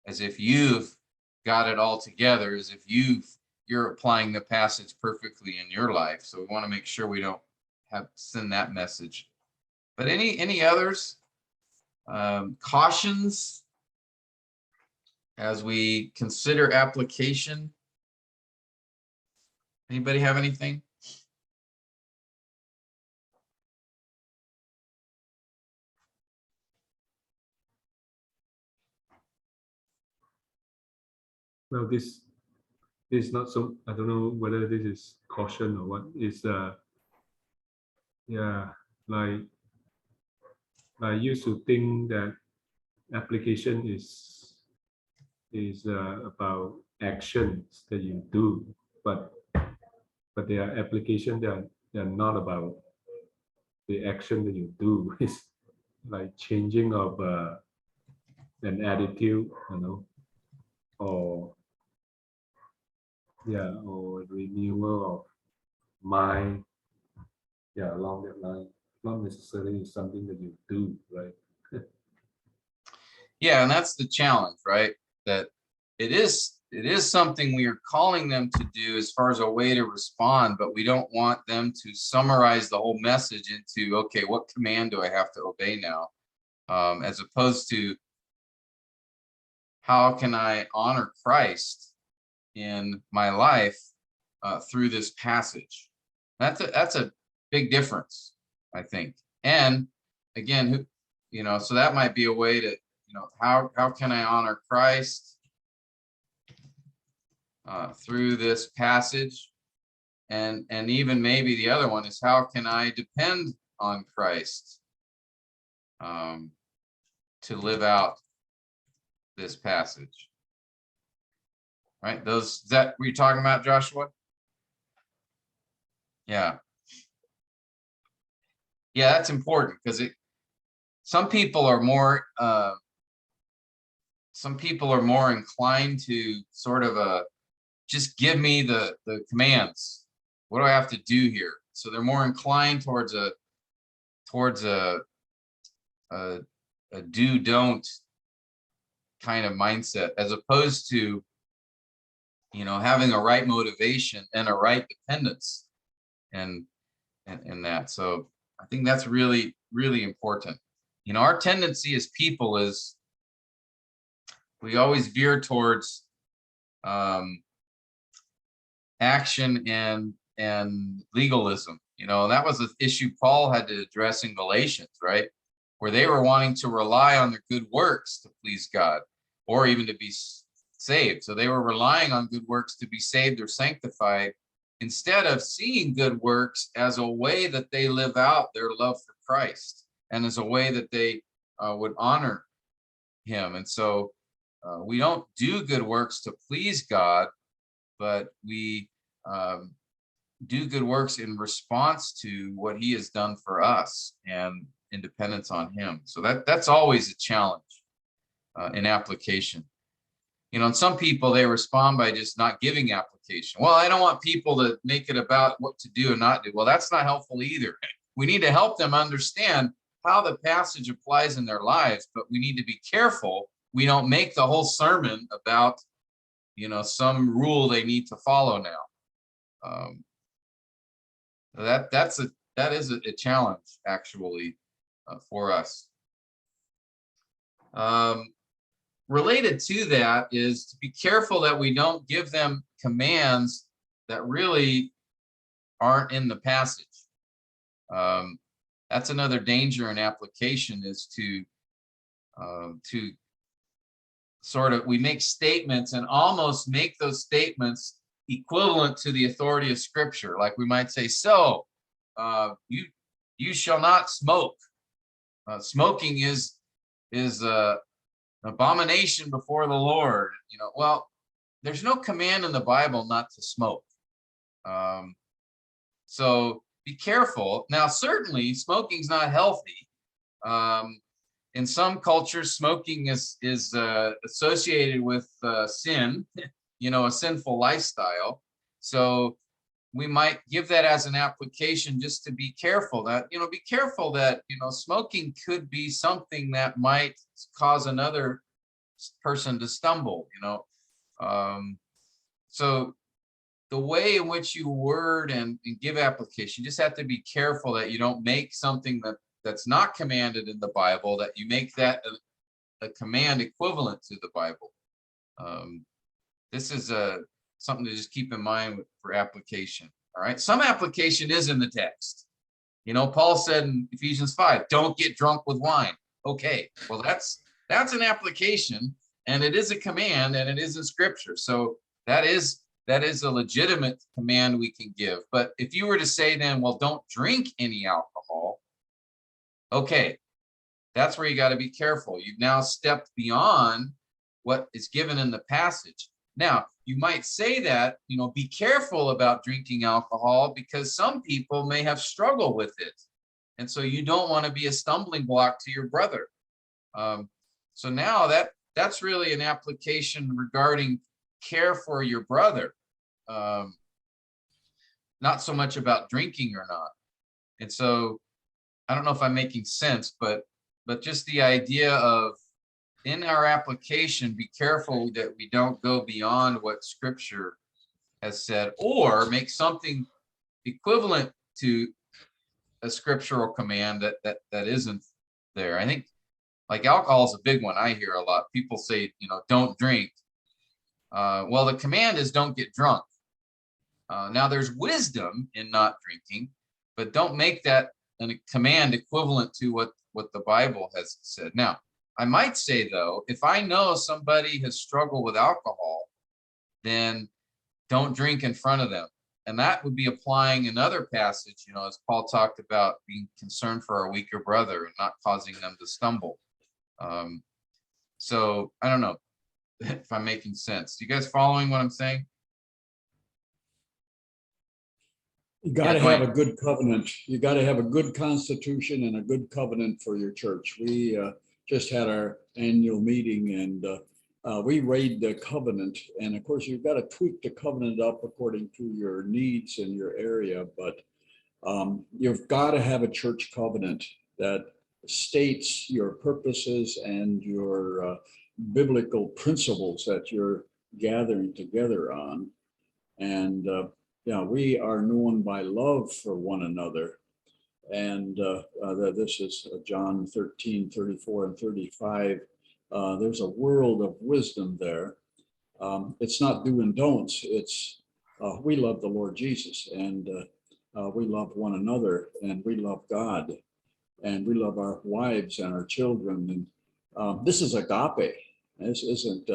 Speaker 1: as if you've got it all together, as if you're applying the passage perfectly in your life. So we want to make sure we don't send that message. But any others? Cautions as we consider application? Anybody have anything?
Speaker 2: Well, this is not so, I don't know whether this is caution or what is, like I used to think that application is about actions that you do, but there are applications that are not about the action that you do. It's like changing of an attitude, or renewal of mind, along that line. Not necessarily something that you do, right?
Speaker 1: Yeah, and that's the challenge, right? That it is something we are calling them to do as far as a way to respond, but we don't want them to summarize the whole message into, okay, what command do I have to obey now? As opposed to, how can I honor Christ in my life through this passage? That's a big difference, I think. And again, so that might be a way to, how can I honor Christ through this passage? And even maybe the other one is, how can I depend on Christ to live out this passage? Right? Is that what you're talking about, Joshua? Yeah. Yeah, that's important, because some people are more inclined to sort of just give me the commands. What do I have to do here? So they're more inclined towards a do don't kind of mindset, as opposed to, having a right motivation and a right dependence and that. So I think that's really, really important. Our tendency as people is we always veer towards action and legalism. That was an issue Paul had to address in Galatians, right? Where they were wanting to rely on their good works to please God or even to be saved. So they were relying on good works to be saved or sanctified instead of seeing good works as a way that they live out their love for Christ and as a way that they would honor him. And so we don't do good works to please God, but we do good works in response to what he has done for us and in dependence on him. So that's always a challenge in application. And some people, they respond by just not giving application. Well, I don't want people to make it about what to do and not do. Well, that's not helpful either. We need to help them understand how the passage applies in their lives, but we need to be careful we don't make the whole sermon about some rule they need to follow now. That is a challenge actually for us. Related to that is to be careful that we don't give them commands that really aren't in the passage. That's another danger in application, is to sort of, we make statements and almost make those statements equivalent to the authority of Scripture. Like we might say, so you shall not smoke. Smoking is an abomination before the Lord. Well, there's no command in the Bible not to smoke. So be careful. Now, certainly smoking's not healthy. In some cultures, smoking is associated with sin, a sinful lifestyle. So we might give that as an application just to be careful that, smoking could be something that might cause another person to stumble, So the way in which you word and give application, you just have to be careful that you don't make something that's not commanded in the Bible, that you make that a command equivalent to the Bible. This is something to just keep in mind for application. All right. Some application is in the text. Paul said in Ephesians 5, don't get drunk with wine. Okay. Well, that's an application, and it is a command, and it is in Scripture. So that is a legitimate command we can give. But if you were to say then, well, don't drink any alcohol. Okay. That's where you got to be careful. You've now stepped beyond what is given in the passage. Now, you might say that, be careful about drinking alcohol because some people may have struggled with it. And so you don't want to be a stumbling block to your brother. So now that's really an application regarding care for your brother. Not so much about drinking or not. And so I don't know if I'm making sense, but just the idea of, in our application, be careful that we don't go beyond what Scripture has said or make something equivalent to a scriptural command that isn't there. I think like alcohol is a big one I hear a lot. People say, don't drink. Well, the command is don't get drunk. Now there's wisdom in not drinking, but don't make that a command equivalent to what the Bible has said. Now, I might say, though, if I know somebody has struggled with alcohol, then don't drink in front of them. And that would be applying another passage, as Paul talked about being concerned for our weaker brother and not causing them to stumble. So I don't know if I'm making sense. You guys following what I'm saying?
Speaker 3: You got to have a good covenant. You got to have a good constitution and a good covenant for your church. We just had our annual meeting, and we read the covenant. And of course, you've got to tweak the covenant up according to your needs and your area. But you've got to have a church covenant that states your purposes and your biblical principles that you're gathering together on. And yeah, we are known by love for one another. And this is John 13:34 and 35. There's a world of wisdom there. It's not do and don'ts. It's we love the Lord Jesus, and we love one another, and we love God, and we love our wives and our children. And this is agape. This isn't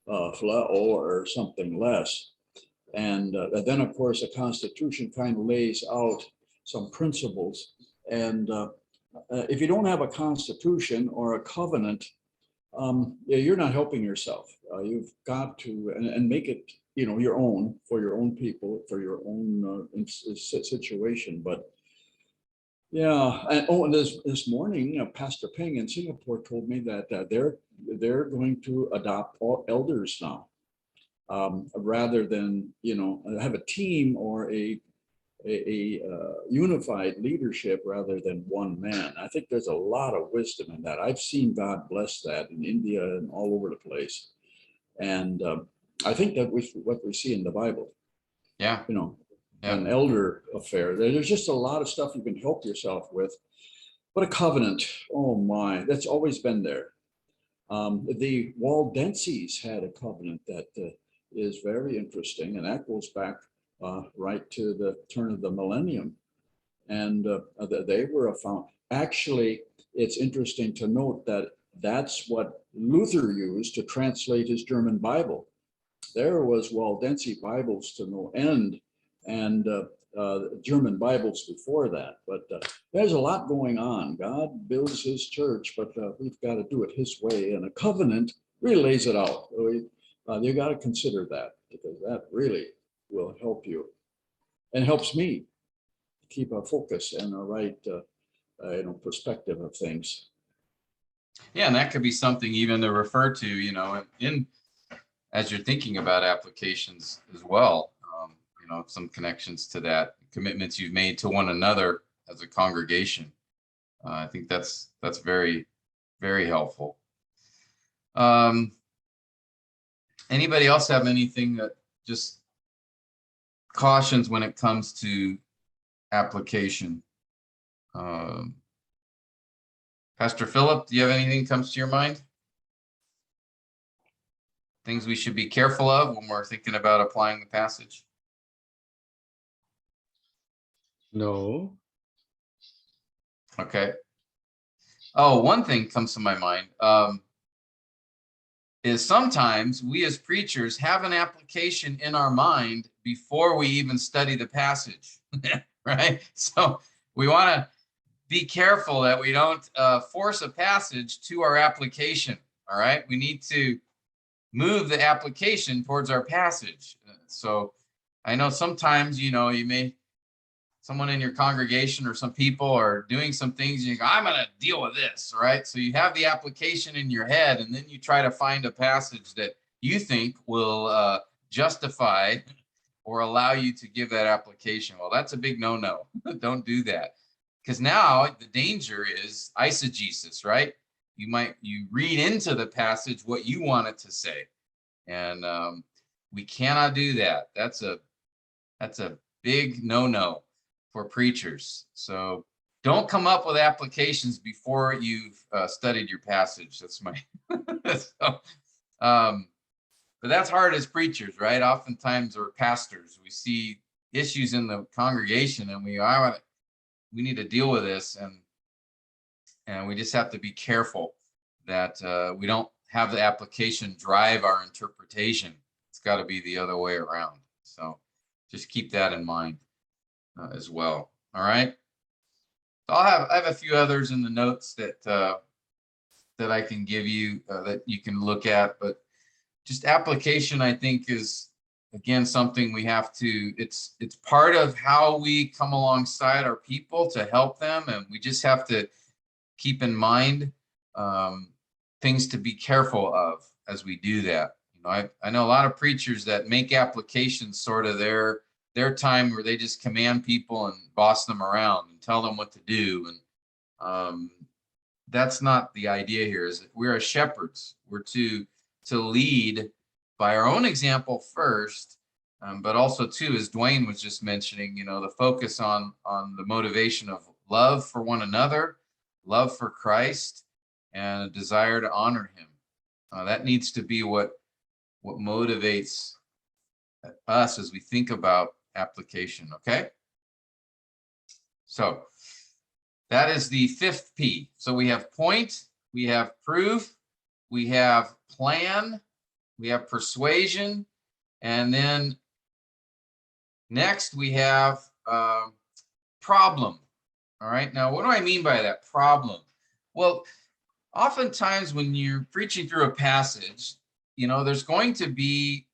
Speaker 3: phileo or something less. And then, of course, the Constitution kind of lays out some principles. And if you don't have a constitution or a covenant, you're not helping yourself. You've got to and make it, your own, for your own people, for your own situation. But yeah, and this morning, Pastor Peng in Singapore told me that they're going to adopt all elders now, rather than have a team or a unified leadership rather than one man. I think there's a lot of wisdom in that. I've seen God bless that in India and all over the place. And I think that what we see in the Bible,
Speaker 1: Yeah.
Speaker 3: an elder affair, there's just a lot of stuff you can help yourself with. But a covenant, oh my, that's always been there. The Waldenses had a covenant that is very interesting, and that goes back right to the turn of the millennium. And they were actually, it's interesting to note that that's what Luther used to translate his German Bible. There was Waldense Bibles to no end, and German Bibles before that. But there's a lot going on. God builds his church, but we've got to do it his way. And a covenant really lays it out. You got to consider that, because that really will help you, and helps me keep a focus and a right perspective of things.
Speaker 1: Yeah, and that could be something even to refer to, in as you're thinking about applications as well. Some connections to that, commitments you've made to one another as a congregation. I think that's very, very helpful. Anybody else have anything that just cautions when it comes to application? Pastor Philip, do you have anything that comes to your mind? Things we should be careful of when we're thinking about applying the passage?
Speaker 2: No.
Speaker 1: Okay. Oh, one thing comes to my mind is sometimes we as preachers have an application in our mind before we even study the passage, right? So we want to be careful that we don't force a passage to our application, all right? We need to move the application towards our passage. So I know sometimes, someone in your congregation or some people are doing some things, and you go, I'm going to deal with this, right? So you have the application in your head, and then you try to find a passage that you think will justify or allow you to give that application. Well, that's a big no-no. Don't do that. Because now the danger is eisegesis, right? You read into the passage what you want it to say. And we cannot do that. That's a big no-no for preachers. So don't come up with applications before you've studied your passage. That's my but that's hard as preachers, right? Oftentimes, or pastors, we see issues in the congregation, and we need to deal with this, and we just have to be careful that we don't have the application drive our interpretation. It's got to be the other way around. So just keep that in mind as well. All right. So I have a few others in the notes that I can give you that you can look at, but just application, I think, is again something we have to. It's part of how we come alongside our people to help them, and we just have to keep in mind things to be careful of as we do that. I know a lot of preachers that make applications sort of their time where they just command people and boss them around and tell them what to do. And that's not the idea here. Is that we're as shepherds. We're to lead by our own example first, but also too, as Dwayne was just mentioning, the focus on the motivation of love for one another, love for Christ, and a desire to honor him. That needs to be what motivates us as we think about application, okay? So that is the 5th P. So we have point, we have proof, we have plan, we have persuasion, and then next we have problem. All right, now what do I mean by that, problem? Well, oftentimes when you're preaching through a passage, there's going to be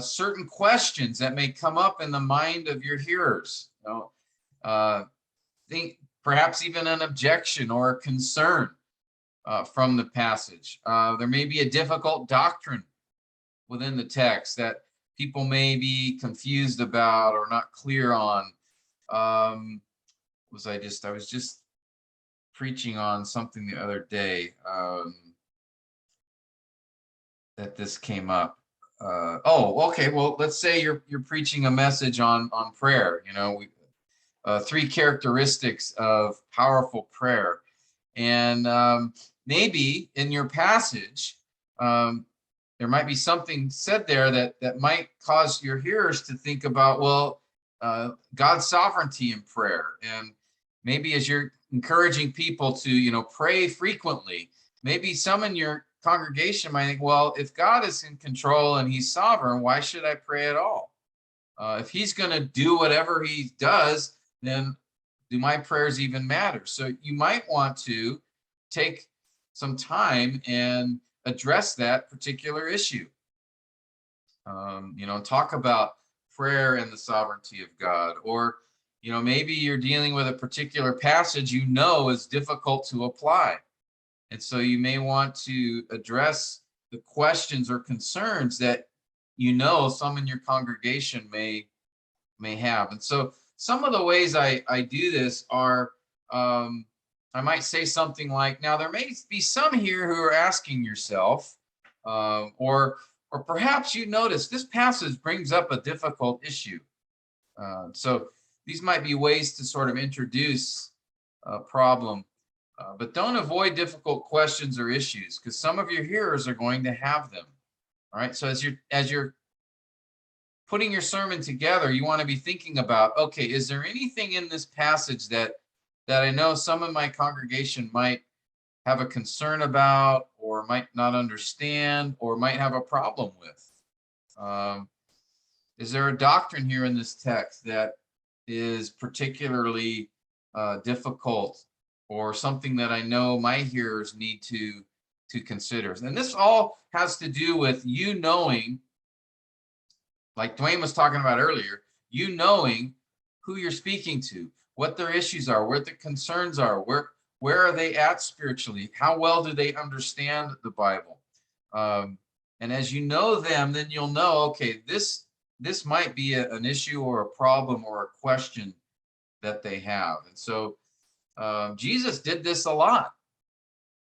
Speaker 1: certain questions that may come up in the mind of your hearers. Think perhaps even an objection or a concern from the passage. There may be a difficult doctrine within the text that people may be confused about or not clear on. I was just preaching on something the other day that this came up. Okay. Well, let's say you're preaching a message on prayer. 3 characteristics of powerful prayer, and maybe in your passage there might be something said there that might cause your hearers to think about, God's sovereignty in prayer, and maybe as you're encouraging people to pray frequently, maybe some in your congregation might think, well, if God is in control and he's sovereign, why should I pray at all? If he's going to do whatever he does, then do my prayers even matter? So you might want to take some time and address that particular issue. Talk about prayer and the sovereignty of God, or maybe you're dealing with a particular passage is difficult to apply, and so you may want to address the questions or concerns that some in your congregation may have. And so some of the ways I do this are, I might say something like, now there may be some here who are asking yourself, or perhaps you notice this passage brings up a difficult issue. So these might be ways to sort of introduce a problem, but don't avoid difficult questions or issues, because some of your hearers are going to have them. All right. So as you're putting your sermon together, you want to be thinking about, okay, is there anything in this passage that I know some of my congregation might have a concern about, or might not understand, or might have a problem with? Is there a doctrine here in this text that is particularly difficult, or something that I know my hearers need to consider? And this all has to do with you knowing, like Dwayne was talking about earlier, knowing who you're speaking to, what their issues are, what their concerns are, where are they at spiritually, how well do they understand the Bible. And as you know them, then you'll know, okay, this might be an issue or a problem or a question that they have. And so Jesus did this a lot.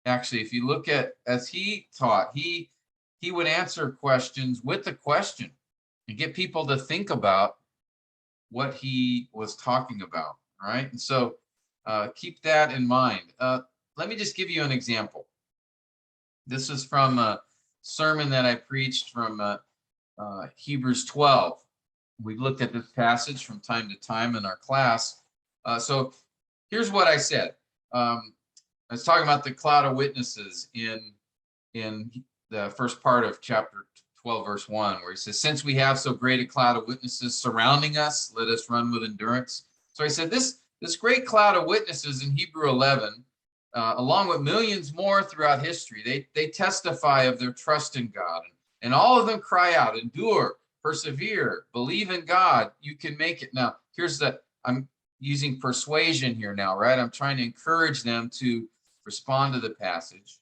Speaker 1: Actually, if you look at, as he taught, he would answer questions with a question and get people to think about what he was talking about. All right. And so keep that in mind. Let me just give you an example. This is from a sermon that I preached from Hebrews 12. We've looked at this passage from time to time in our class. So here's what I said. I was talking about the cloud of witnesses in the first part of chapter 12, verse 1, where he says, since we have so great a cloud of witnesses surrounding us, let us run with endurance. So he said, this great cloud of witnesses in Hebrew 11, along with millions more throughout history, they testify of their trust in God. And all of them cry out, endure, persevere, believe in God, you can make it. Now, I'm using persuasion here now, right? I'm trying to encourage them to respond to the passage.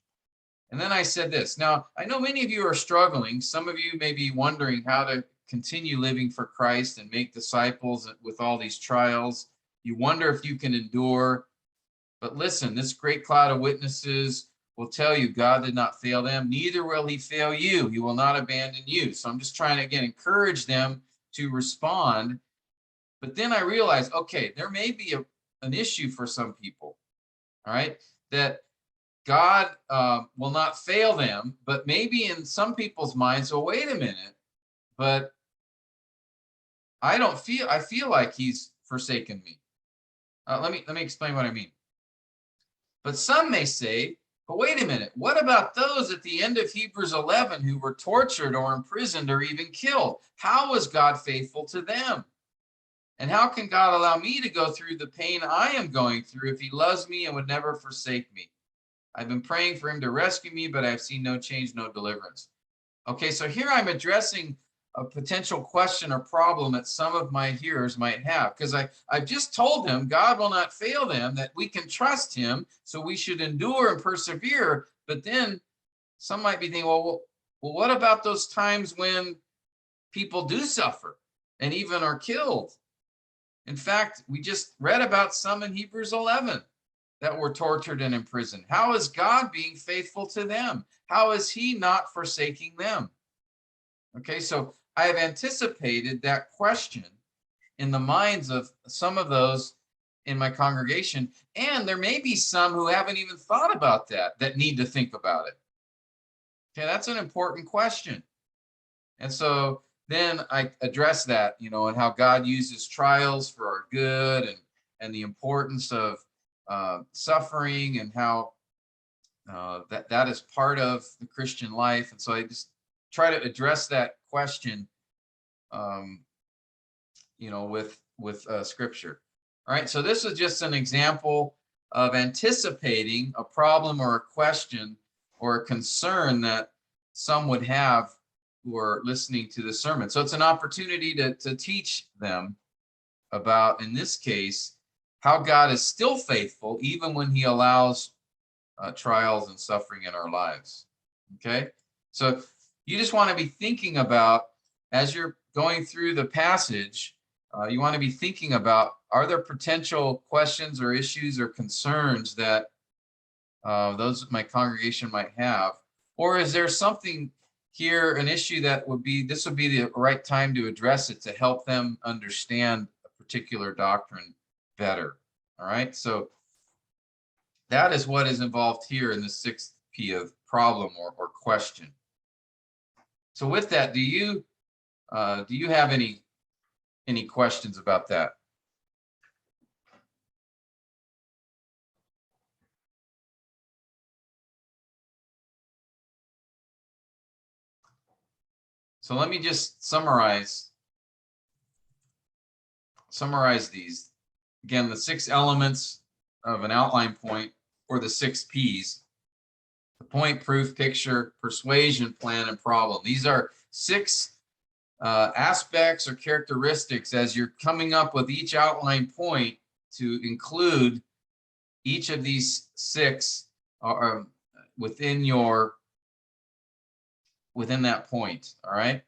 Speaker 1: And then I said this. Now, I know many of you are struggling. Some of you may be wondering how to continue living for Christ and make disciples with all these trials. You wonder if you can endure. But listen, this great cloud of witnesses will tell you God did not fail them, neither will he fail you. He will not abandon you. So I'm just trying to, again, encourage them to respond. But then I realized, okay, there may be an issue for some people, all right, that God will not fail them, but maybe in some people's minds, oh, wait a minute, but I feel like he's forsaken me. Let me explain what I mean. But some may say, but wait a minute, what about those at the end of Hebrews 11 who were tortured or imprisoned or even killed? How was God faithful to them? And how can God allow me to go through the pain I am going through if he loves me and would never forsake me? I've been praying for him to rescue me, but I've seen no change, no deliverance. Okay, so here I'm addressing a potential question or problem that some of my hearers might have, because I've just told them God will not fail them, that we can trust him, so we should endure and persevere. But then some might be thinking, well, what about those times when people do suffer and even are killed? In fact, we just read about some in Hebrews 11 that were tortured and imprisoned. How is God being faithful to them? How is he not forsaking them? Okay, so I have anticipated that question in the minds of some of those in my congregation, and there may be some who haven't even thought about that need to think about it. Okay, that's an important question. And so then I address that, and how God uses trials for our good, and the importance of suffering, and how that is part of the Christian life. And so I just try to address that question, with scripture. All right, so this is just an example of anticipating a problem or a question or a concern that some would have who are listening to the sermon. So it's an opportunity to teach them about, in this case, how God is still faithful even when he allows trials and suffering in our lives. Okay, so you just want to be thinking about, as you're going through the passage, you want to be thinking about, are there potential questions or issues or concerns that those of my congregation might have? Or is there something here, an issue that this would be the right time to address it to help them understand a particular doctrine better? All right, so that is what is involved here in the 6th P of problem or question. So with that, do you have any questions about that? So let me just summarize these. Again, the 6 elements of an outline point, or the 6 Ps: the point, proof, picture, persuasion, plan, and problem. These are 6 aspects or characteristics as you're coming up with each outline point to include each of these 6 within that point. All right,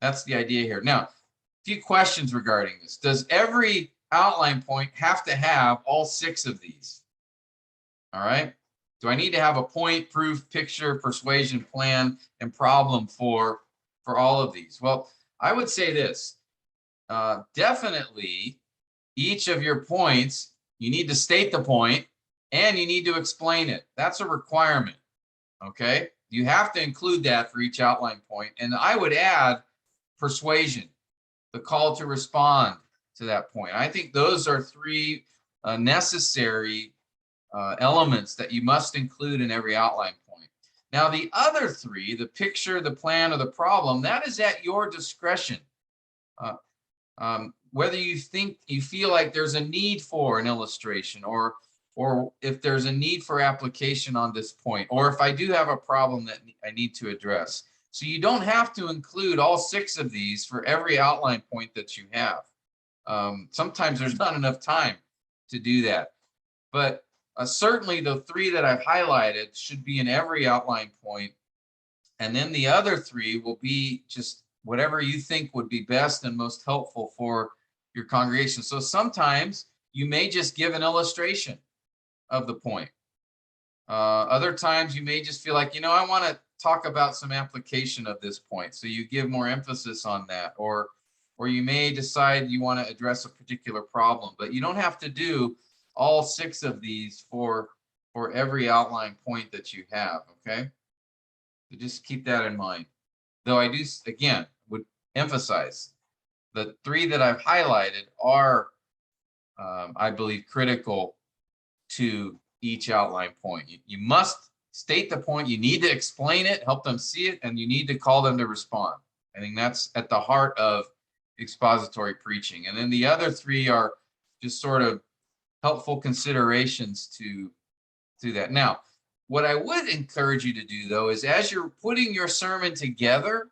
Speaker 1: that's the idea here. Now, a few questions regarding this. Does every outline point have to have all 6 of these? All right, do I need to have a point, proof, picture, persuasion, plan, and problem for all of these? Well, I would say this: definitely each of your points, you need to state the point and you need to explain it. That's a requirement. Okay, you have to include that for each outline point. And I would add persuasion, the call to respond to that point. I think those are 3 necessary elements that you must include in every outline point. Now, the other 3, the picture, the plan, or the problem, that is at your discretion. Whether you feel like there's a need for an illustration, or if there's a need for application on this point, or if I do have a problem that I need to address. So you don't have to include all 6 of these for every outline point that you have. Sometimes there's not enough time to do that. But certainly the 3 that I've highlighted should be in every outline point. And then the other 3 will be just whatever you think would be best and most helpful for your congregation. So sometimes you may just give an illustration of the point. Other times you may just feel like, I want to talk about some application of this point. So you give more emphasis on that, or you may decide you want to address a particular problem, but you don't have to do all 6 of these for every outline point that you have. Okay. So just keep that in mind. Though I do, again, would emphasize the 3 that I've highlighted are, I believe, critical to each outline point. You must state the point, you need to explain it, help them see it, and you need to call them to respond. I think that's at the heart of expository preaching. And then the other 3 are just sort of helpful considerations to that. Now, what I would encourage you to do, though, is as you're putting your sermon together,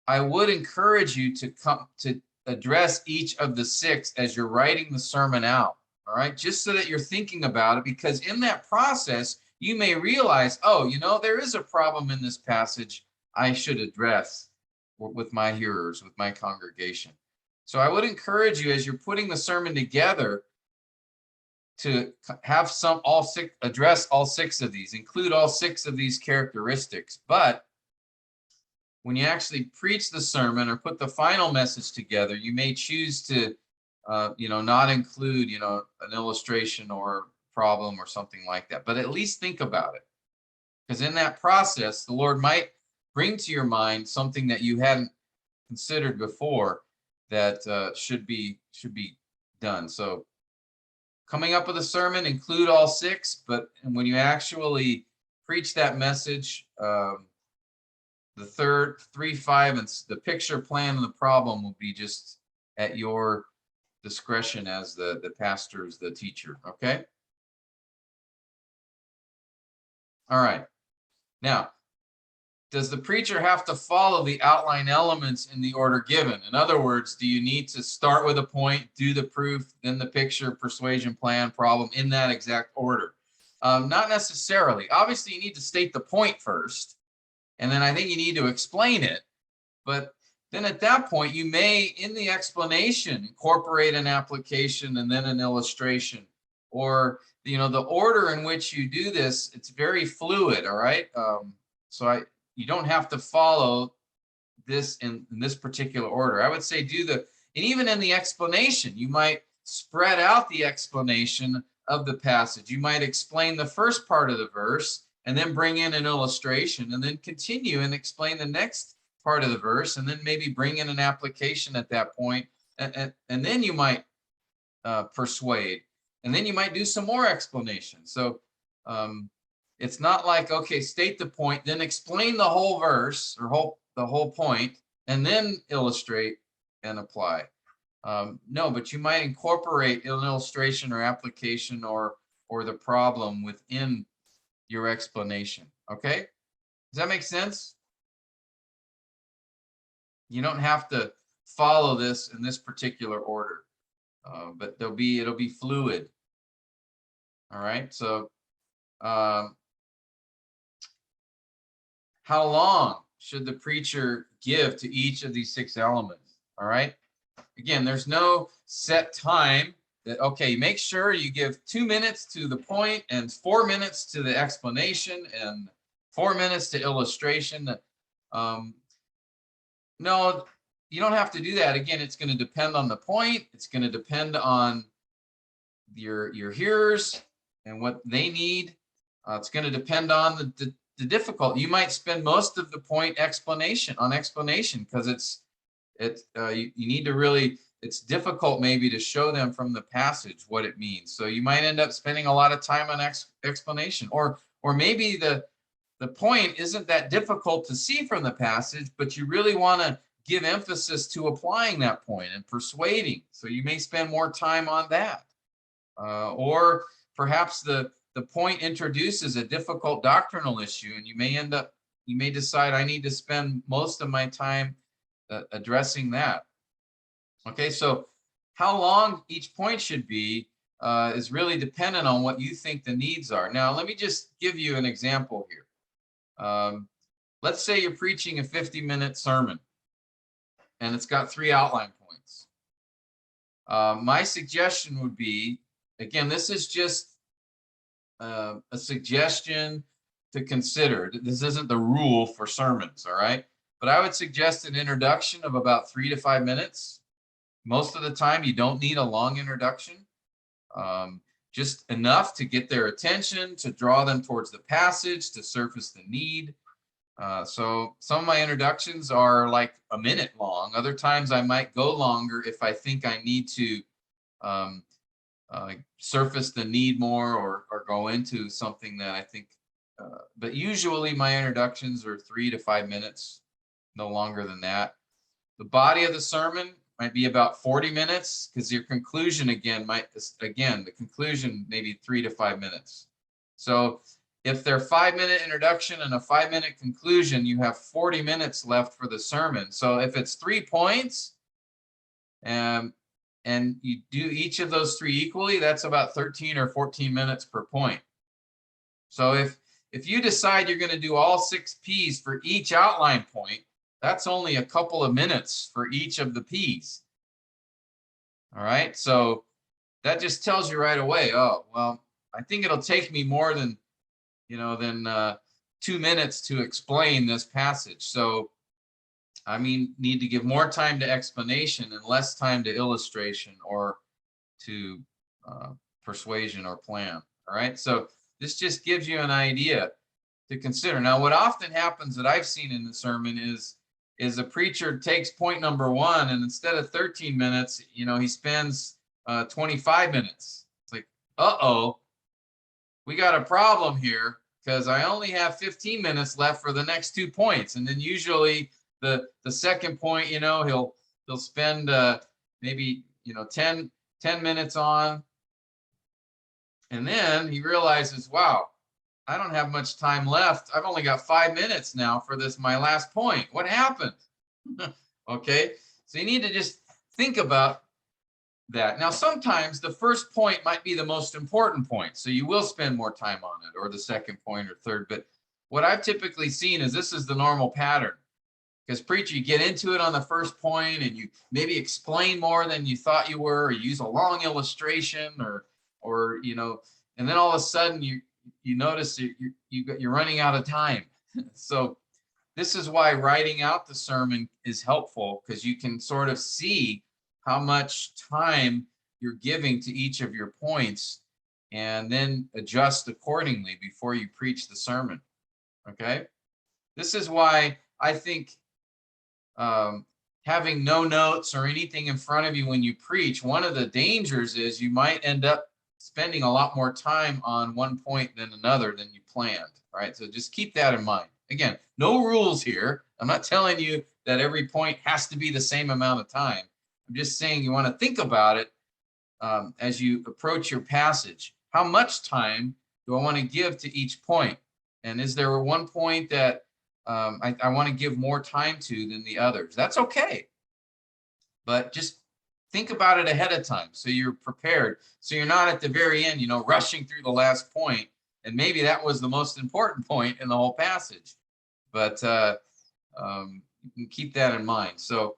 Speaker 1: I would encourage you to come to address each of the 6 as you're writing the sermon out. All right, just so that you're thinking about it, because in that process, you may realize, oh, there is a problem in this passage I should address with my hearers, with my congregation. So I would encourage you, as you're putting the sermon together, to have address all 6 of these, include all 6 of these characteristics. But when you actually preach the sermon or put the final message together, you may choose to not include, an illustration or problem or something like that, but at least think about it. Because in that process, the Lord might bring to your mind something that you hadn't considered before that should be done. So coming up with a sermon, include all 6, but when you actually preach that message, the 3, 5, and the picture, plan, and the problem will be just at your discretion as the pastor, the teacher. Okay. All right. Now, does the preacher have to follow the outline elements in the order given? In other words, do you need to start with a point, do the proof, then the picture, persuasion, plan, problem in that exact order? Not necessarily. Obviously, you need to state the point first, and then I think you need to explain it. But then at that point, you may, in the explanation, incorporate an application and then an illustration, or the order in which you do this. It's very fluid. All right. You don't have to follow this in this particular order. I would say and even in the explanation, you might spread out the explanation of the passage. You might explain the first part of the verse and then bring in an illustration, and then continue and explain the next part of the verse, and then maybe bring in an application at that point, and then you might persuade, and then you might do some more explanation. So it's not like, okay, state the point, then explain the whole verse or the whole point, and then illustrate and apply. No, but you might incorporate an illustration or application or the problem within your explanation. Okay, does that make sense? You don't have to follow this in this particular order, but it'll be fluid. All right. So how long should the preacher give to each of these 6 elements? All right. Again, there's no set time that, okay, make sure you give 2 minutes to the point and 4 minutes to the explanation and 4 minutes to illustration. No, you don't have to do that. Again, it's going to depend on the point. It's going to depend on your hearers and what they need. It's going to depend on the difficulty. You might spend most of the point explanation because you need to really, it's difficult maybe to show them from the passage what it means. So you might end up spending a lot of time on explanation, or maybe the point isn't that difficult to see from the passage, but you really want to give emphasis to applying that point and persuading. So you may spend more time on that. Or perhaps the point introduces a difficult doctrinal issue, and you may decide, I need to spend most of my time addressing that. Okay, so how long each point should be is really dependent on what you think the needs are. Now, let me just give you an example here. Let's say you're preaching a 50-minute sermon, and it's got 3 outline points. My suggestion would be, again, this is just a suggestion to consider. This isn't the rule for sermons, all right? But I would suggest an introduction of about 3 to 5 minutes. Most of the time, you don't need a long introduction. Just enough to get their attention, to draw them towards the passage, to surface the need. So some of my introductions are like a minute long. Other times I might go longer if I think I need to surface the need more, or go into something that I think, but usually my introductions are 3 to 5 minutes, no longer than that. The body of the sermon might be about 40 minutes, because your conclusion the conclusion maybe 3 to 5 minutes. So if they're 5-minute introduction and a 5-minute conclusion, you have 40 minutes left for the sermon. So if it's 3 points, and you do each of those 3 equally, that's about 13 or 14 minutes per point. So if you decide you're going to do all 6 P's for each outline point, that's only a couple of minutes for each of the P's. All right, so that just tells you right away, oh, well, I think it'll take me more than 2 minutes to explain this passage. So I need to give more time to explanation and less time to illustration or to persuasion or plan. All right, so this just gives you an idea to consider. Now, what often happens that I've seen in the sermon is a preacher takes point number 1, and instead of 13 minutes, he spends 25 minutes. It's like, uh-oh, we got a problem here, because I only have 15 minutes left for the next 2 points. And then usually the second point, he'll spend maybe 10 minutes on, and then he realizes, wow, I don't have much time left. I've only got 5 minutes now for my last point. What happened? Okay, so you need to just think about that. Now, sometimes the first point might be the most important point, so you will spend more time on it, or the second point or third. But what I've typically seen is this is the normal pattern. Because preacher, you get into it on the first point, and you maybe explain more than you thought you were, or use a long illustration, or and then all of a sudden you notice you're running out of time. So this is why writing out the sermon is helpful, because you can sort of see how much time you're giving to each of your points, and then adjust accordingly before you preach the sermon. Okay, this is why I think having no notes or anything in front of you when you preach, one of the dangers is you might end up spending a lot more time on one point than another than you planned, right? So just keep that in mind. Again, no rules here. I'm not telling you that every point has to be the same amount of time. I'm just saying you want to think about it as you approach your passage. How much time do I want to give to each point? And is there one point that I want to give more time to than the others? That's okay. But just think about it ahead of time, so you're prepared. So you're not at the very end, rushing through the last point. And maybe that was the most important point in the whole passage. But you can keep that in mind. So,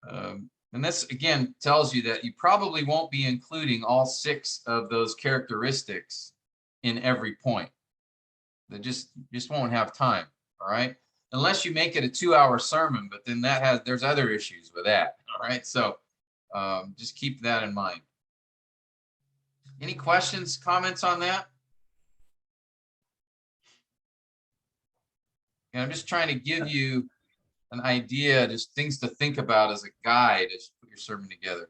Speaker 1: and this again tells you that you probably won't be including all 6 of those characteristics in every point. That just won't have time. All right, unless you make it a 2-hour sermon, but then there's other issues with that. All right, so just keep that in mind. Any questions, comments on that? And I'm just trying to give you an idea, just things to think about as a guide as you put your sermon together.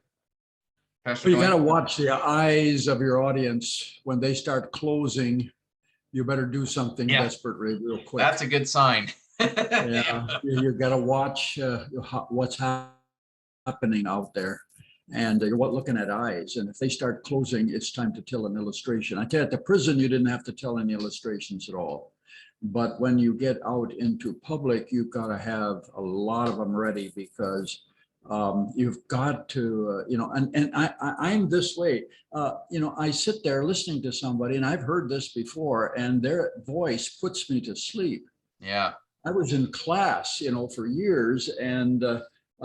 Speaker 1: Pastor,
Speaker 3: You got to watch the eyes of your audience. When they start closing, you better do something desperately real quick.
Speaker 1: That's a good sign.
Speaker 3: Yeah, you got to watch what's happening out there, and you're looking at eyes. And if they start closing, it's time to tell an illustration. I tell you, at the prison, you didn't have to tell any illustrations at all. But when you get out into public, you've got to have a lot of them ready, because you've got to, and I'm this way. I sit there listening to somebody, and I've heard this before, and their voice puts me to sleep.
Speaker 1: Yeah.
Speaker 3: I was in class, for years, and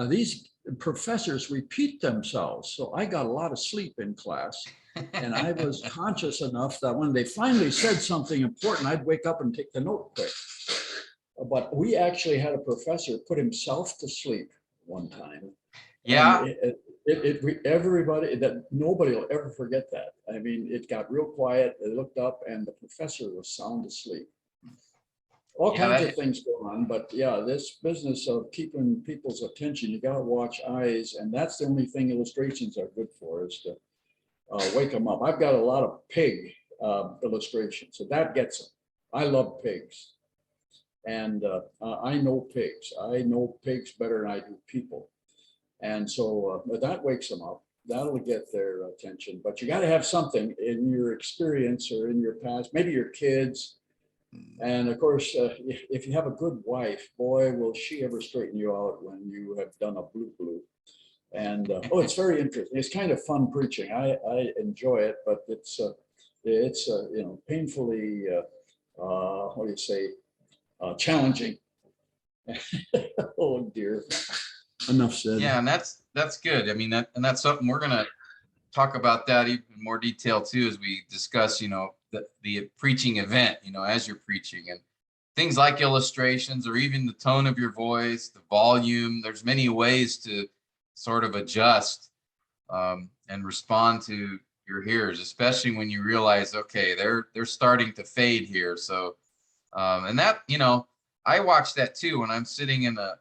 Speaker 3: these professors repeat themselves. So I got a lot of sleep in class. And I was conscious enough that when they finally said something important, I'd wake up and take the note quick. But we actually had a professor put himself to sleep one time.
Speaker 1: Yeah.
Speaker 3: And everybody, that nobody will ever forget that. I mean, it got real quiet. They looked up and the professor was sound asleep. All
Speaker 1: Yeah,
Speaker 3: kinds
Speaker 1: that,
Speaker 3: of things go on, but yeah, this business of keeping people's attention, you gotta watch eyes, and that's the only thing illustrations are good for, is to wake them up. I've got a lot of pig illustrations, so that gets them. I love pigs, and I know pigs. I know pigs better than I do people, and so that wakes them up. That'll get their attention. But you got to have something in your experience or in your past, maybe your kids. And of course, if you have a good wife, boy, will she ever straighten you out when you have done a blue. And oh, it's very interesting. It's kind of fun preaching. I enjoy it, but it's you know, painfully what do you say, challenging. Oh dear. Enough said.
Speaker 1: yeah, and that's good. I mean, that's something we're gonna talk about that even in more detail too, as we discuss, you know, the preaching event, you know, as you're preaching, and things like illustrations or even the tone of your voice, the volume. There's many ways to sort of adjust and respond to your hearers, especially when you realize, okay, they're starting to fade here. So, and that, you know, I watch that too when I'm sitting in a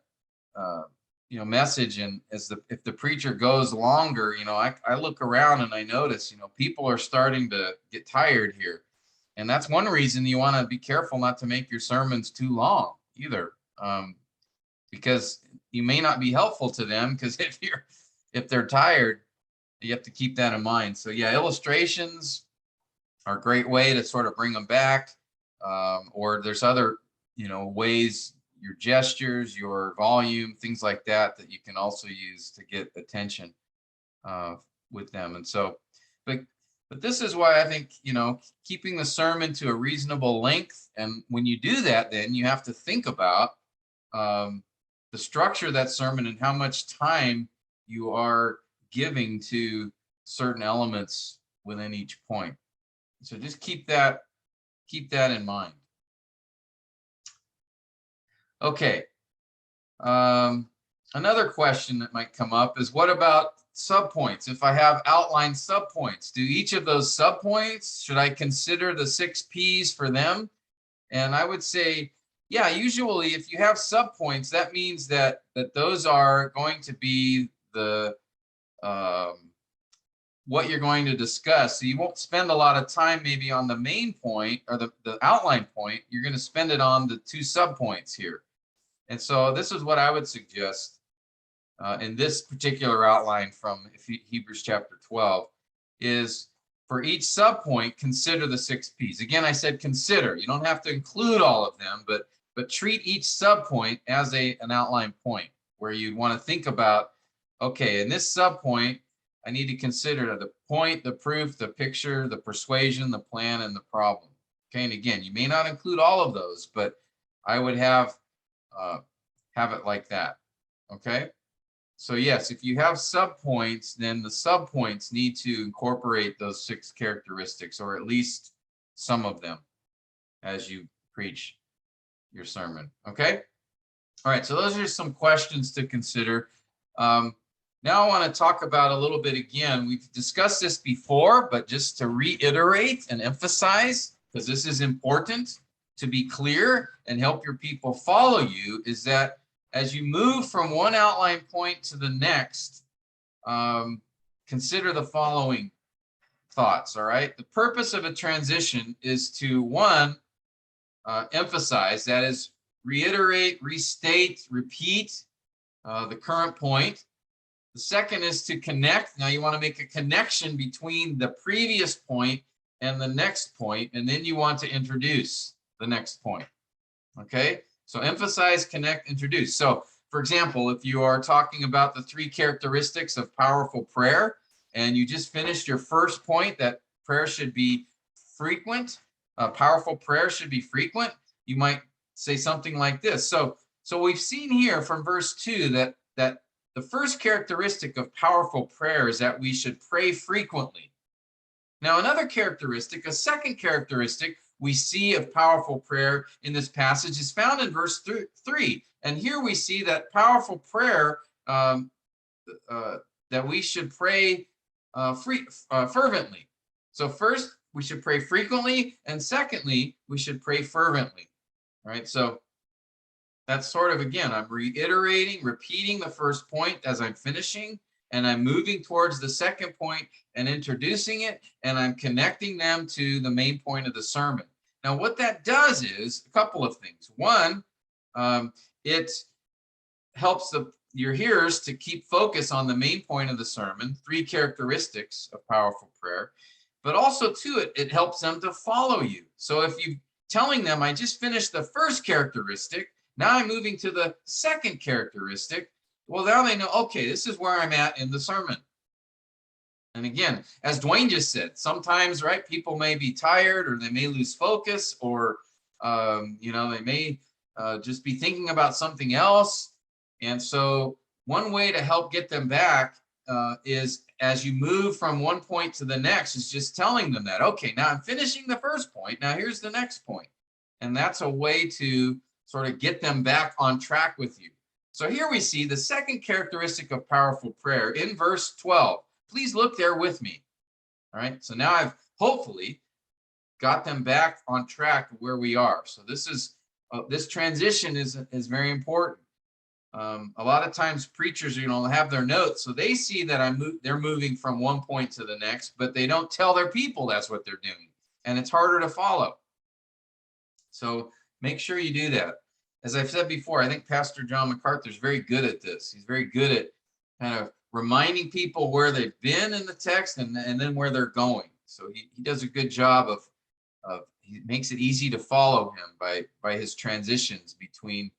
Speaker 1: you know, message, and if the preacher goes longer, you know, I look around and I notice, you know, people are starting to get tired here, and that's one reason you want to be careful not to make your sermons too long either, because you may not be helpful to them, because if they're tired, you have to keep that in mind. So yeah, illustrations are a great way to sort of bring them back, or there's other, you know, ways, your gestures, your volume, things like that, that you can also use to get attention with them. And so, but this is why I think, you know, keeping the sermon to a reasonable length. And when you do that, then you have to think about the structure of that sermon and how much time you are giving to certain elements within each point. So just keep that in mind. Okay. Another question that might come up is, what about subpoints? If I have outlined subpoints, do each of those subpoints, should I consider the 6 P's for them? And I would say, yeah, usually if you have subpoints, that means that those are going to be the what you're going to discuss. So you won't spend a lot of time maybe on the main point or the outline point. You're going to spend it on the 2 subpoints here. And so this is what I would suggest in this particular outline from Hebrews chapter 12, is for each subpoint, consider the 6 P's. Again, I said consider. You don't have to include all of them, but treat each subpoint as an outline point where you'd want to think about, okay, in this subpoint, I need to consider the point, the proof, the picture, the persuasion, the plan, and the problem. Okay, and again, you may not include all of those, but I would have it like that. Okay, so yes, if you have subpoints, then the subpoints need to incorporate those 6 characteristics, or at least some of them, as you preach your sermon. Okay, all right, so those are some questions to consider. Now I want to talk about a little bit again. We've discussed this before, but just to reiterate and emphasize, because this is important to be clear and help your people follow you, is that as you move from one outline point to the next, consider the following thoughts, all right? The purpose of a transition is to, one, emphasize, that is, reiterate, restate, repeat the current point. The second is to connect. Now you want to make a connection between the previous point and the next point, and then you want to introduce the next point. Okay, so emphasize, connect, introduce. So for example, if you are talking about the 3 characteristics of powerful prayer, and you just finished your first point, that prayer should be frequent, powerful prayer should be frequent, you might say something like this. So we've seen here from verse 2 that the first characteristic of powerful prayer is that we should pray frequently. Now, another characteristic, a second characteristic we see of powerful prayer in this passage is found in verse 3. And here we see that powerful prayer that we should pray fervently. So first, we should pray frequently, and secondly, we should pray fervently. All right, so that's sort of, again, I'm repeating the first point as I'm finishing, and I'm moving towards the second point and introducing it, and I'm connecting them to the main point of the sermon. Now, what that does is a couple of things. One, it helps your hearers to keep focus on the main point of the sermon, 3 characteristics of powerful prayer, but also too, it helps them to follow you. So if you're telling them, I just finished the first characteristic, now I'm moving to the second characteristic, well, now they know, okay, this is where I'm at in the sermon. And again, as Dwayne just said, sometimes, right, people may be tired, or they may lose focus, or, they may just be thinking about something else. And so one way to help get them back is, as you move from one point to the next, is just telling them that, okay, now I'm finishing the first point, now here's the next point. And that's a way to sort of get them back on track with you. So here we see the second characteristic of powerful prayer in verse 12. Please look there with me. All right, so now I've hopefully got them back on track where we are. So this transition is very important. A lot of times preachers, have their notes, so they see that they're moving from one point to the next, but they don't tell their people that's what they're doing, and it's harder to follow. So make sure you do that. As I've said before, I think Pastor John MacArthur is very good at this. He's very good at kind of reminding people where they've been in the text and then where they're going. So he does a good job of he makes it easy to follow him by his transitions between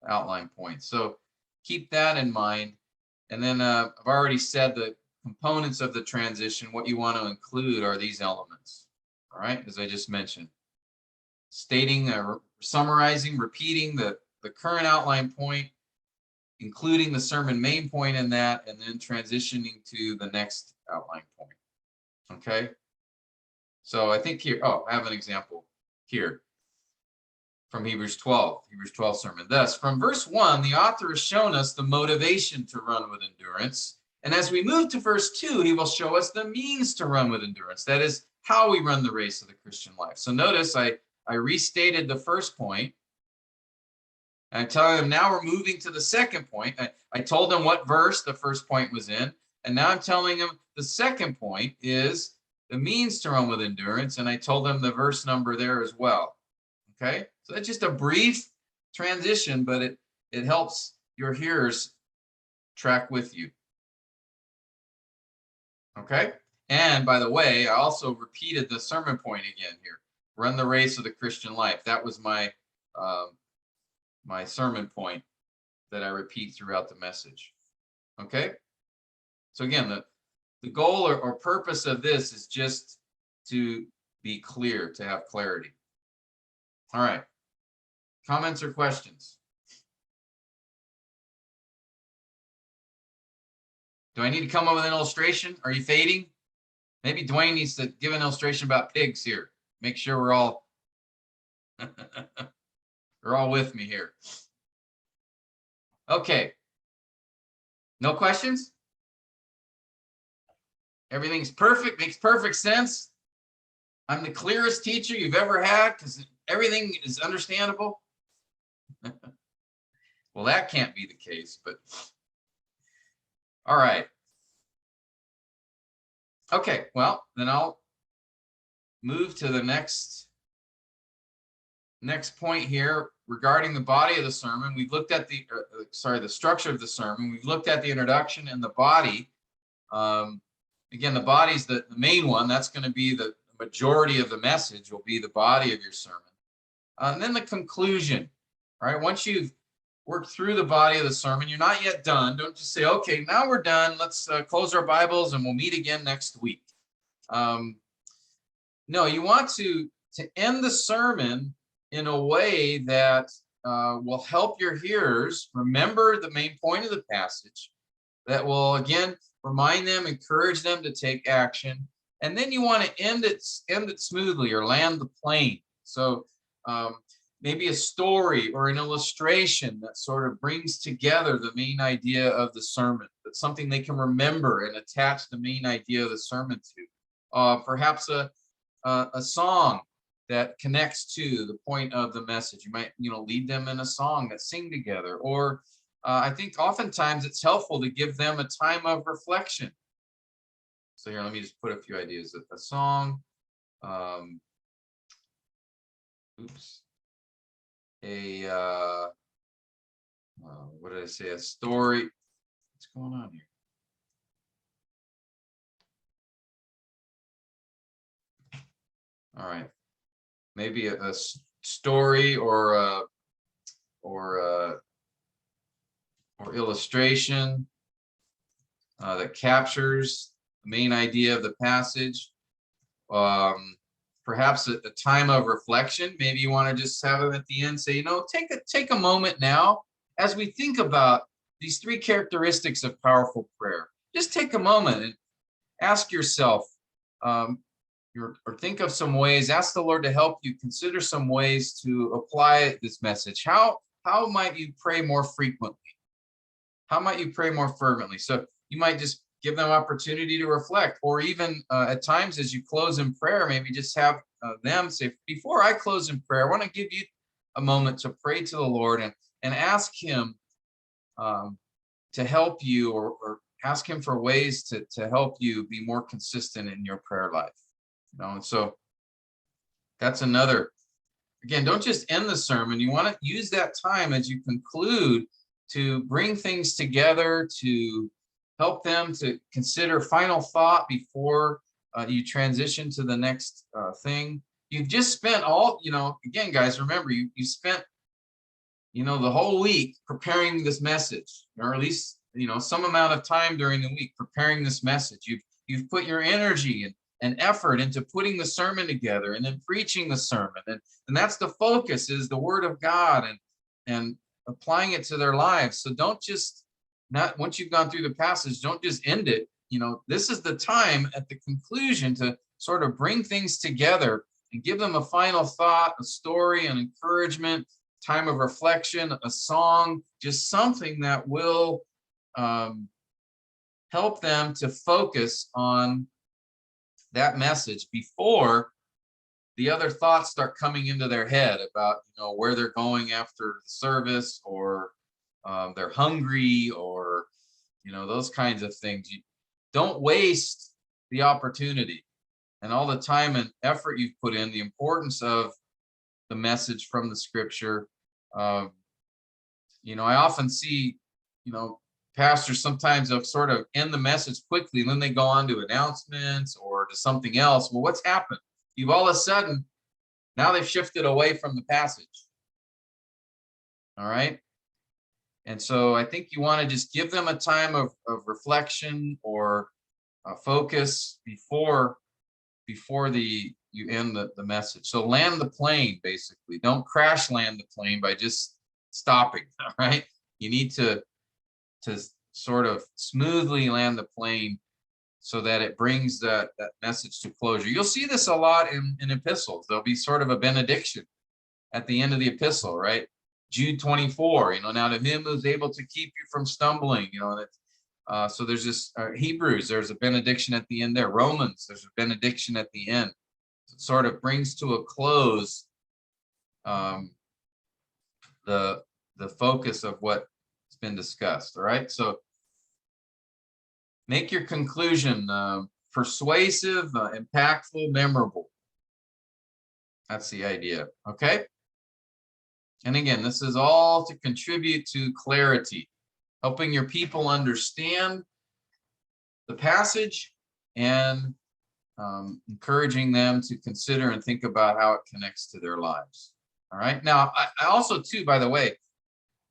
Speaker 1: outline points. So keep that in mind. And then I've already said the components of the transition. What you want to include are these elements. All right, as I just mentioned, stating, summarizing, repeating the current outline point, including the sermon main point in that, and then transitioning to the next outline point. Okay. So I think here, I have an example here from Hebrews 12 sermon. Thus, from verse 1, the author has shown us the motivation to run with endurance. And as we move to verse 2, he will show us the means to run with endurance. That is how we run the race of the Christian life. So notice I restated the first point. I'm telling them now we're moving to the second point. I told them what verse the first point was in. And now I'm telling them the second point is the means to run with endurance. And I told them the verse number there as well. Okay, so that's just a brief transition, but it helps your hearers track with you. Okay, and by the way, I also repeated the sermon point again here. Run the race of the Christian life. That was my my sermon point that I repeat throughout the message. Okay, so again, the goal or purpose of this is just to be clear, to have clarity. All right. Comments or questions? Do I need to come up with an illustration? Are you fading? Maybe Dwayne needs to give an illustration about pigs here. Make sure we're all we're all with me here. Okay. No questions? Everything's perfect, makes perfect sense. I'm the clearest teacher you've ever had because everything is understandable. Well, that can't be the case, but all right. Okay, well, then I'll move to the next point here regarding the body of the sermon. We've looked at the structure of the sermon. We've looked at the introduction and the body. Again, the body's the main one. That's going to be the majority of the message, will be the body of your sermon. And then the conclusion. All right, once you've worked through the body of the sermon, you're not yet done. Don't just say, okay, now we're done. Let's close our Bibles and we'll meet again next week. No, you want to end the sermon in a way that will help your hearers remember the main point of the passage, that will, again, remind them, encourage them to take action, And then you want to end it smoothly or land the plane. So maybe a story or an illustration that sort of brings together the main idea of the sermon. That's something they can remember and attach the main idea of the sermon to. Perhaps a song that connects to the point of the message. You might, lead them in a song that sing together. Or I think oftentimes it's helpful to give them a time of reflection. So here, let me just put a few ideas. A song, what did I say? A story. What's going on here? All right, maybe a story or illustration that captures the main idea of the passage. Perhaps a time of reflection. Maybe you want to just have them at the end say, take a moment now as we think about these three characteristics of powerful prayer. Just take a moment and ask yourself, or think of some ways, ask the Lord to help you consider some ways to apply this message. How might you pray more frequently? How might you pray more fervently? So you might just give them opportunity to reflect, or even at times as you close in prayer, maybe just have them say, before I close in prayer, I want to give you a moment to pray to the Lord and ask him to help you, or ask him for ways to help you be more consistent in your prayer life. And so that's another. Again, don't just end the sermon. You want to use that time as you conclude to bring things together, to help them to consider final thought before you transition to the next thing. You've just spent again, guys, remember, you spent, the whole week preparing this message, or at least, some amount of time during the week preparing this message. You've put your energy and effort into putting the sermon together and then preaching the sermon. And that's the focus, is the word of God and applying it to their lives. So don't just, once you've gone through the passage, don't just end it. This is the time at the conclusion to sort of bring things together and give them a final thought, a story, an encouragement, time of reflection, a song, just something that will help them to focus on that message before the other thoughts start coming into their head about, where they're going after the service, or they're hungry, or, those kinds of things. You don't waste the opportunity and all the time and effort you've put in, the importance of the message from the scripture. I often see, pastors sometimes they'll sort of end the message quickly and then they go on to announcements or to something else. Well, what's happened? You've all of a sudden, now they've shifted away from the passage. All right. And so I think you want to just give them a time of reflection or focus before you end the message. So land the plane, basically. Don't crash land the plane by just stopping. All right. You need to sort of smoothly land the plane so that it brings that message to closure. You'll see this a lot in epistles. There'll be sort of a benediction at the end of the epistle, right? Jude 24, now to him who's able to keep you from stumbling, so there's this Hebrews, there's a benediction at the end there. Romans, there's a benediction at the end. It sort of brings to a close the focus of what's been discussed. All right, so make your conclusion persuasive, impactful, memorable. That's the idea. Okay. And again, this is all to contribute to clarity, helping your people understand the passage and encouraging them to consider and think about how it connects to their lives. All right. Now, I also, too, by the way,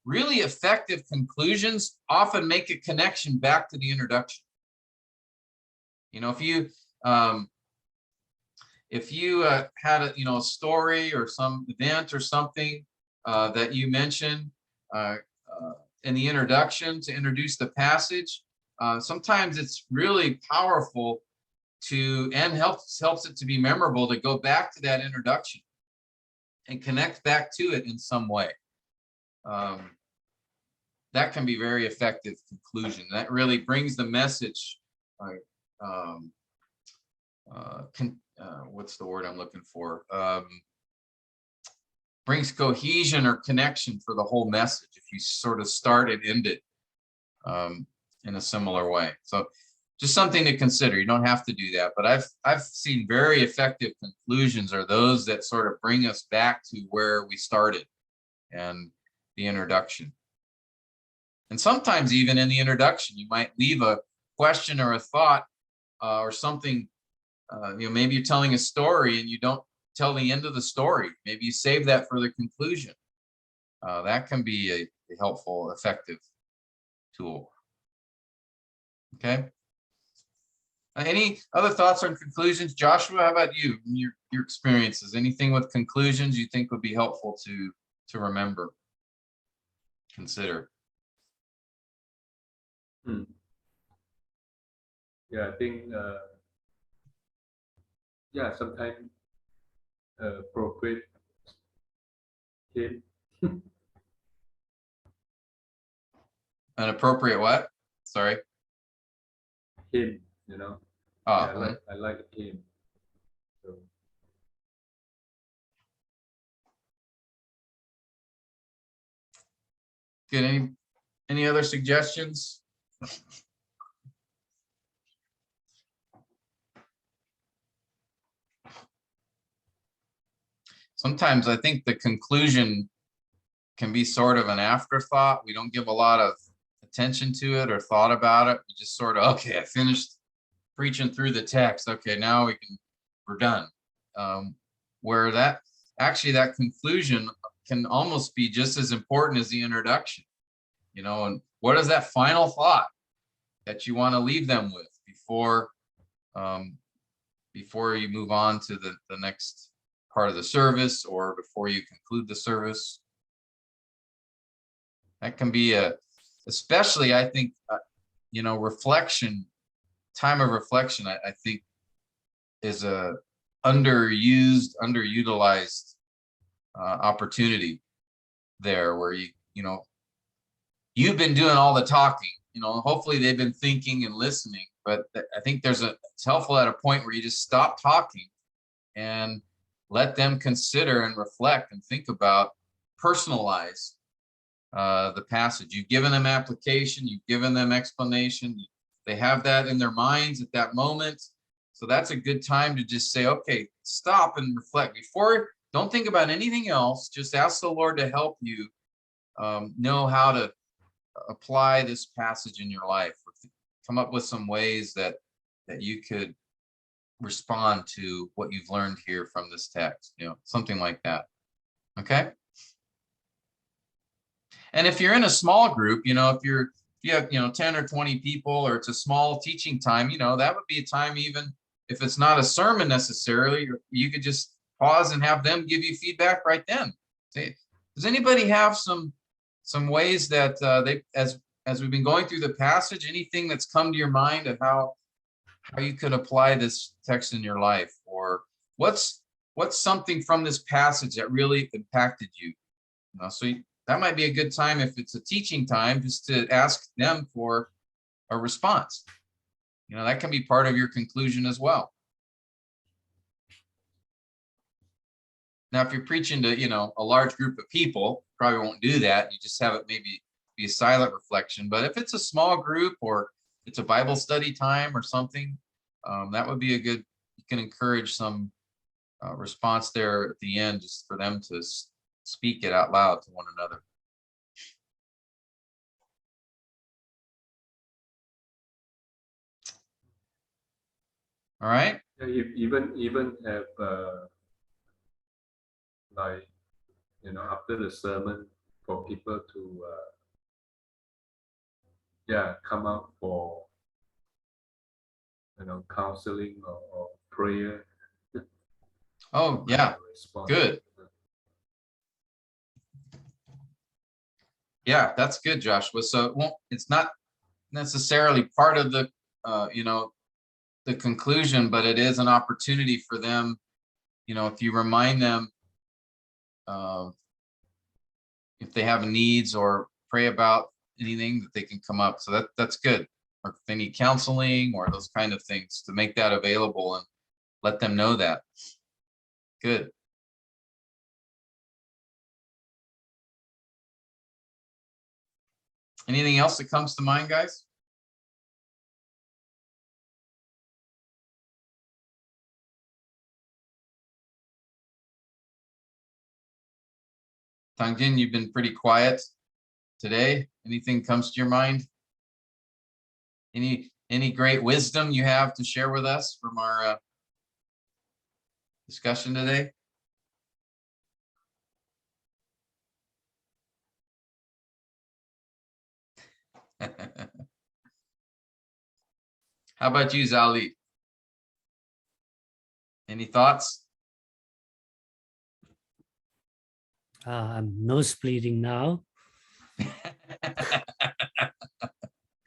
Speaker 1: really effective conclusions often make a connection back to the introduction. If you had a story or some event or something that you mentioned in the introduction to introduce the passage, sometimes it's really powerful and helps it to be memorable to go back to that introduction and connect back to it in some way. That can be very effective conclusion. That really brings the message, what's the word I'm looking for? Brings cohesion or connection for the whole message if you sort of start and end it in a similar way. So just something to consider. You don't have to do that, but I've seen very effective conclusions are those that sort of bring us back to where we started and the introduction. And sometimes even in the introduction, you might leave a question or a thought or something. Maybe you're telling a story and you don't tell the end of the story. Maybe you save that for the conclusion. That can be a helpful, effective tool. Okay. Any other thoughts on conclusions? Joshua, how about you? Your experiences? Anything with conclusions you think would be helpful to remember, consider?
Speaker 2: Yeah, I think sometimes appropriate hint.
Speaker 1: An appropriate what? Sorry.
Speaker 2: Hint, you know.
Speaker 1: Oh,
Speaker 2: Yeah, I like hint. So.
Speaker 1: Good. Any other suggestions? Sometimes I think the conclusion can be sort of an afterthought. We don't give a lot of attention to it or thought about it. We just sort of, okay, I finished preaching through the text. Okay, now we're done. Where that conclusion can almost be just as important as the introduction, and what is that final thought that you want to leave them with before you move on to the next part of the service or before you conclude the service? That can be especially I think, reflection, time of reflection, I think is a underutilized opportunity there where you've been doing all the talking, hopefully they've been thinking and listening, but I think it's helpful at a point where you just stop talking and let them consider and reflect and think about, personalize the passage. You've given them application, you've given them explanation, they have that in their minds at that moment. So that's a good time to just say, okay, stop and reflect. Don't think about anything else. Just ask the Lord to help you know how to apply this passage in your life. Come up with some ways that you could respond to what you've learned here from this text, something like that. Okay. And if you're in a small group, if you have 10 or 20 people, or it's a small teaching time, that would be a time, even if it's not a sermon necessarily, you could just pause and have them give you feedback right then. Say, does anybody have some ways that as we've been going through the passage, anything that's come to your mind of how you could apply this text in your life, or what's something from this passage that really impacted you? That might be a good time, if it's a teaching time, just to ask them for a response. That can be part of your conclusion as well. Now, if you're preaching to, a large group of people, probably won't do that. You just have it maybe be a silent reflection. But if it's a small group, or it's a Bible study time or something, that would be you can encourage some response there at the end, just for them to speak it out loud to one another. All right.
Speaker 2: Even have after the sermon, for people to come out for counseling or prayer.
Speaker 1: Oh yeah, good. Yeah, that's good, Joshua. So it's not necessarily part of the the conclusion, but it is an opportunity for them, you know, if you remind them if they have needs or pray about anything, that they can come up. So that's good. Or if they need counseling or those kind of things, to make that available and let them know that. Good. Anything else that comes to mind, guys? Tangjin, you've been pretty quiet today. Anything comes to your mind? Any great wisdom you have to share with us from our discussion today? How about you, Zali? Any thoughts?
Speaker 4: I'm nose bleeding now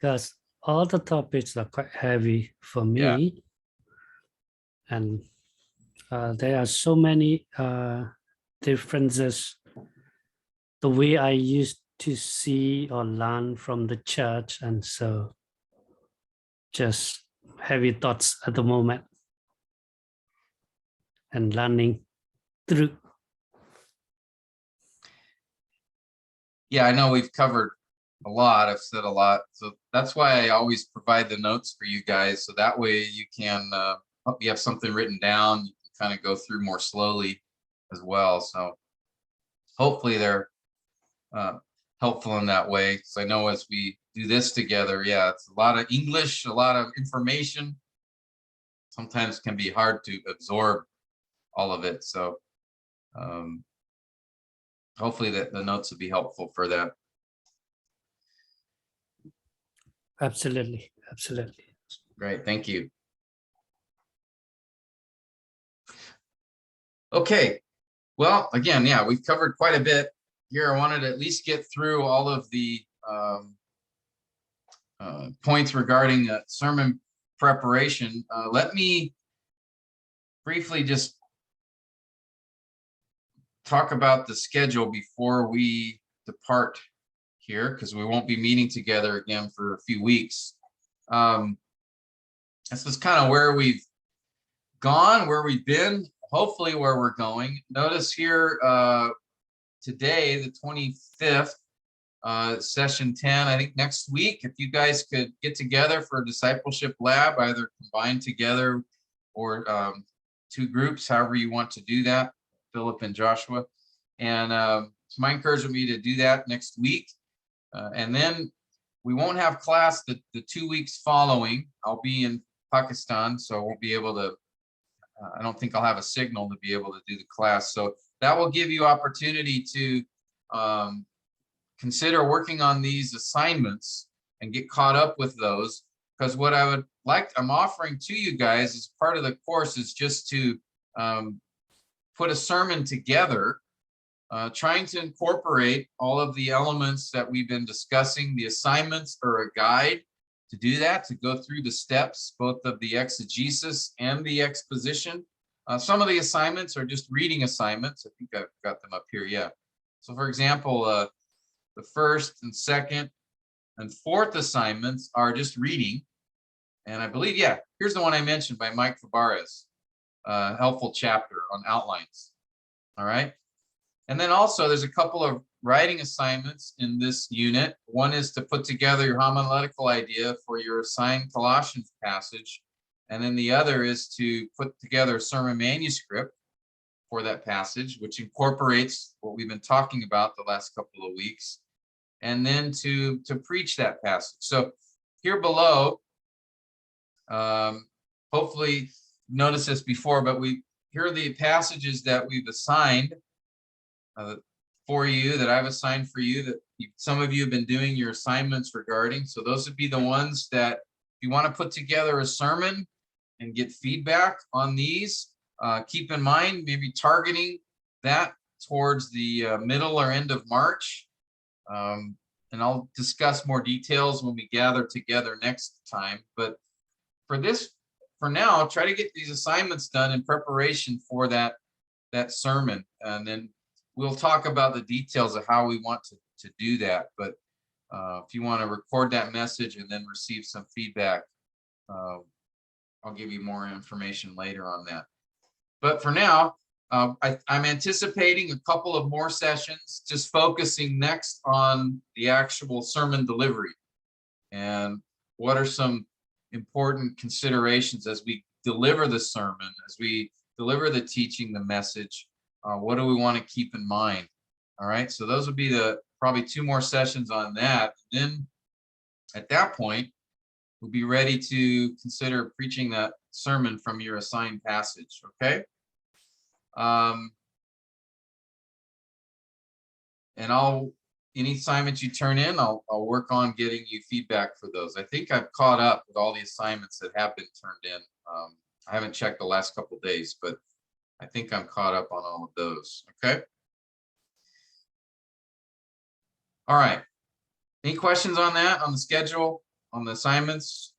Speaker 4: because all the topics are quite heavy for me. Yeah. And there are so many differences. The way I used to see or learn from the church, and so just heavy thoughts at the moment and learning through.
Speaker 1: Yeah, I know we've covered a lot. I've said a lot. So that's why I always provide the notes for you guys. So that way you can, you have something written down, you can kind of go through more slowly as well. So hopefully they're helpful in that way. Because I know as we do this together, yeah, it's a lot of English, a lot of information. Sometimes can be hard to absorb all of it. So hopefully that the notes will be helpful for that.
Speaker 4: Absolutely, absolutely.
Speaker 1: Great, thank you. Okay, well, again, yeah, we've covered quite a bit here. I wanted to at least get through all of the points regarding sermon preparation. Let me briefly just talk about the schedule before we depart here, because we won't be meeting together again for a few weeks. This is kind of where we've gone, where we've been, hopefully where we're going. Notice here today, the 25th, session 10, I think next week, if you guys could get together for a discipleship lab, either combined together or two groups, however you want to do that, Philip and Joshua. And it's my encouragement to do that next week. And then we won't have class the 2 weeks following. I'll be in Pakistan, so I won't be able to, I don't think I'll have a signal to be able to do the class. So that will give you opportunity to consider working on these assignments and get caught up with those. Because what I would like, I'm offering to you guys as part of the course is just to put a sermon together, trying to incorporate all of the elements that we've been discussing. The assignments are a guide to do that, to go through the steps, both of the exegesis and the exposition. Some of the assignments are just reading assignments. I think I've got them up here, yeah. So for example, the first and second and fourth assignments are just reading. And I believe, yeah, here's the one I mentioned by Mike Fabares, helpful chapter on outlines. All right. And then also there's a couple of writing assignments in this unit. One is to put together your homiletical idea for your assigned Colossians passage. And then the other is to put together a sermon manuscript for that passage, which incorporates what we've been talking about the last couple of weeks, and then to preach that passage. So here below, hopefully notice this before, but here are the passages that we've assigned for you, that I've assigned for you, that some of you have been doing your assignments regarding. So those would be the ones that if you want to put together a sermon and get feedback on these, keep in mind maybe targeting that towards the middle or end of March. And I'll discuss more details when we gather together next time. But for for now, try to get these assignments done in preparation for that sermon. And then we'll talk about the details of how we want to do that. But if you want to record that message and then receive some feedback, I'll give you more information later on that. But for now, I'm anticipating a couple of more sessions, just focusing next on the actual sermon delivery and what are some important considerations as we deliver the sermon, as we deliver the teaching, the message. What do we want to keep in mind? All right, so those would be probably 2 more sessions on that. Then at that point, we'll be ready to consider preaching that sermon from your assigned passage. Okay. And any assignments you turn in, I'll work on getting you feedback for those. I think I've caught up with all the assignments that have been turned in. I haven't checked the last couple of days, but I think I'm caught up on all of those. Okay. All right. Any questions on that, on the schedule, on the assignments?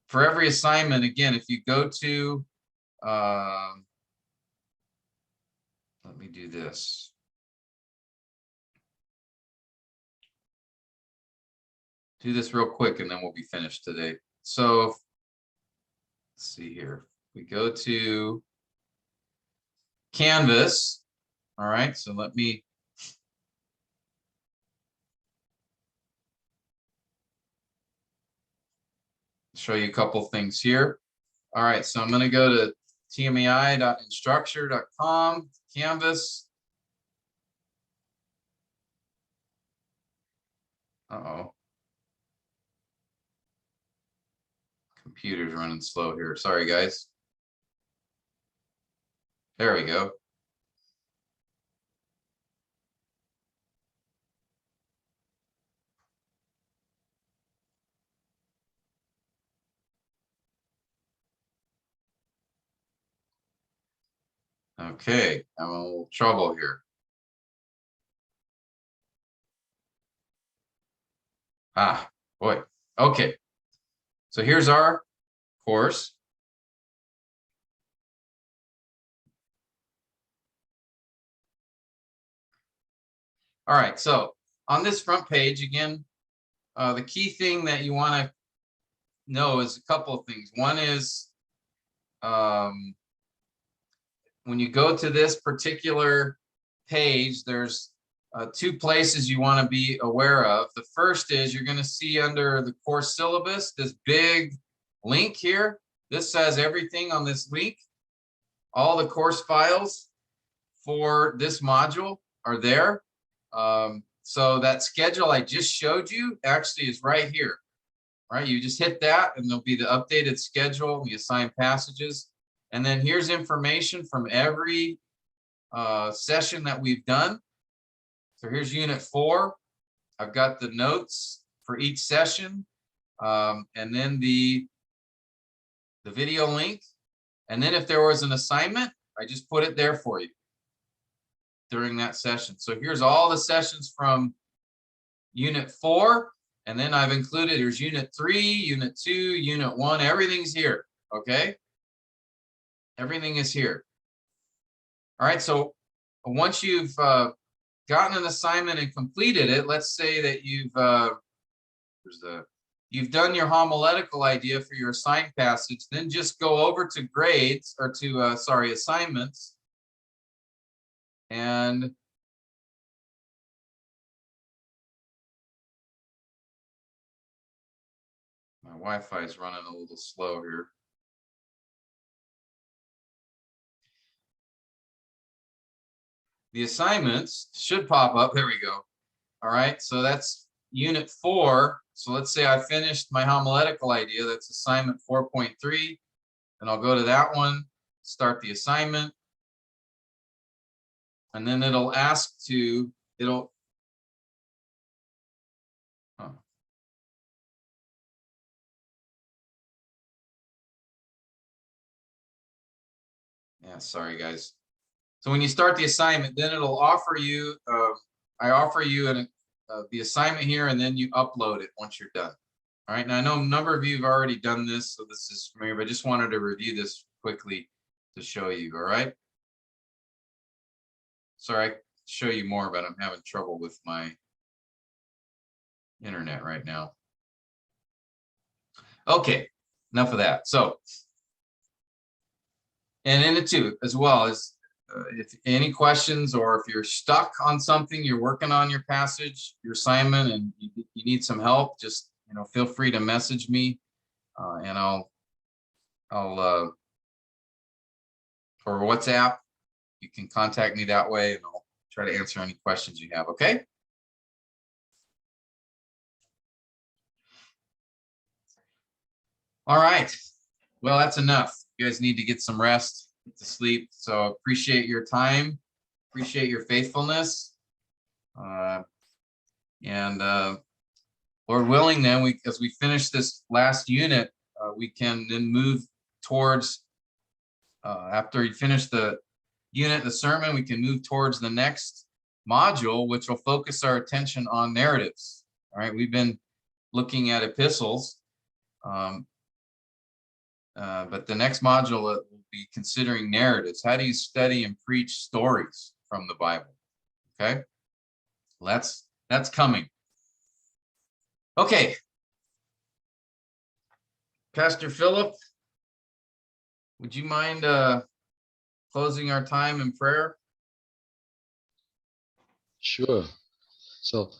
Speaker 1: For every assignment, again, if you go to, let me do this. Do this real quick and then we'll be finished today. So let's see here. We go to Canvas. All right, so let me show you a couple things here. All right, so I'm going to go to tmei.instructure.com, Canvas. Uh-oh. Computer's running slow here. Sorry, guys. There we go. Okay, I'm in a little trouble here. Ah, boy. Okay. So here's our course. All right, so on this front page, again, the key thing that you want to know is a couple of things. One is when you go to this particular page, there's 2 places you want to be aware of. The first is you're going to see under the course syllabus, this big link here. This says everything on this link. All the course files for this module are there. So that schedule I just showed you actually is right here. All right, you just hit that and there'll be the updated schedule, the assigned passages. And then here's information from every session that we've done. So here's unit 4. I've got the notes for each session, and then the video link. And then if there was an assignment, I just put it there for you during that session. So here's all the sessions from unit 4. And then I've included, here's unit 3, unit 2, unit 1, everything's here, okay? Everything is here. All right, so once you've gotten an assignment and completed it, let's say that you've done your homiletical idea for your assigned passage, then just go over to grades, or to, assignments. And my Wi-Fi is running a little slow here. The assignments should pop up. There we go. All right, so that's unit 4. So let's say I finished my homiletical idea. That's assignment 4.3. And I'll go to that one, start the assignment. And then it'll ask to, yeah, sorry guys. So when you start the assignment, then it'll offer you, I offer you the assignment here, and then you upload it once you're done. All right, now I know a number of you have already done this, so this is familiar, but I just wanted to review this quickly to show you, all right? Sorry, I could show you more, but I'm having trouble with my internet right now. Okay, enough of that. So, and in it too, as well as if any questions or if you're stuck on something, you're working on your passage, your assignment, and you need some help, just feel free to message me, and I'll or WhatsApp. You can contact me that way, and I'll try to answer any questions you have. Okay. All right. Well, that's enough. You guys need to get some rest, get to sleep. So appreciate your time, appreciate your faithfulness, and Lord willing, then as we finish this last unit, we can then move towards. After you finish the unit, the sermon, we can move towards the next module, which will focus our attention on narratives. All right, we've been looking at epistles, but the next module will be considering narratives. How do you study and preach stories from the Bible? Okay, that's coming. Okay, Pastor Philip, would you mind closing our time in prayer?
Speaker 5: Sure. So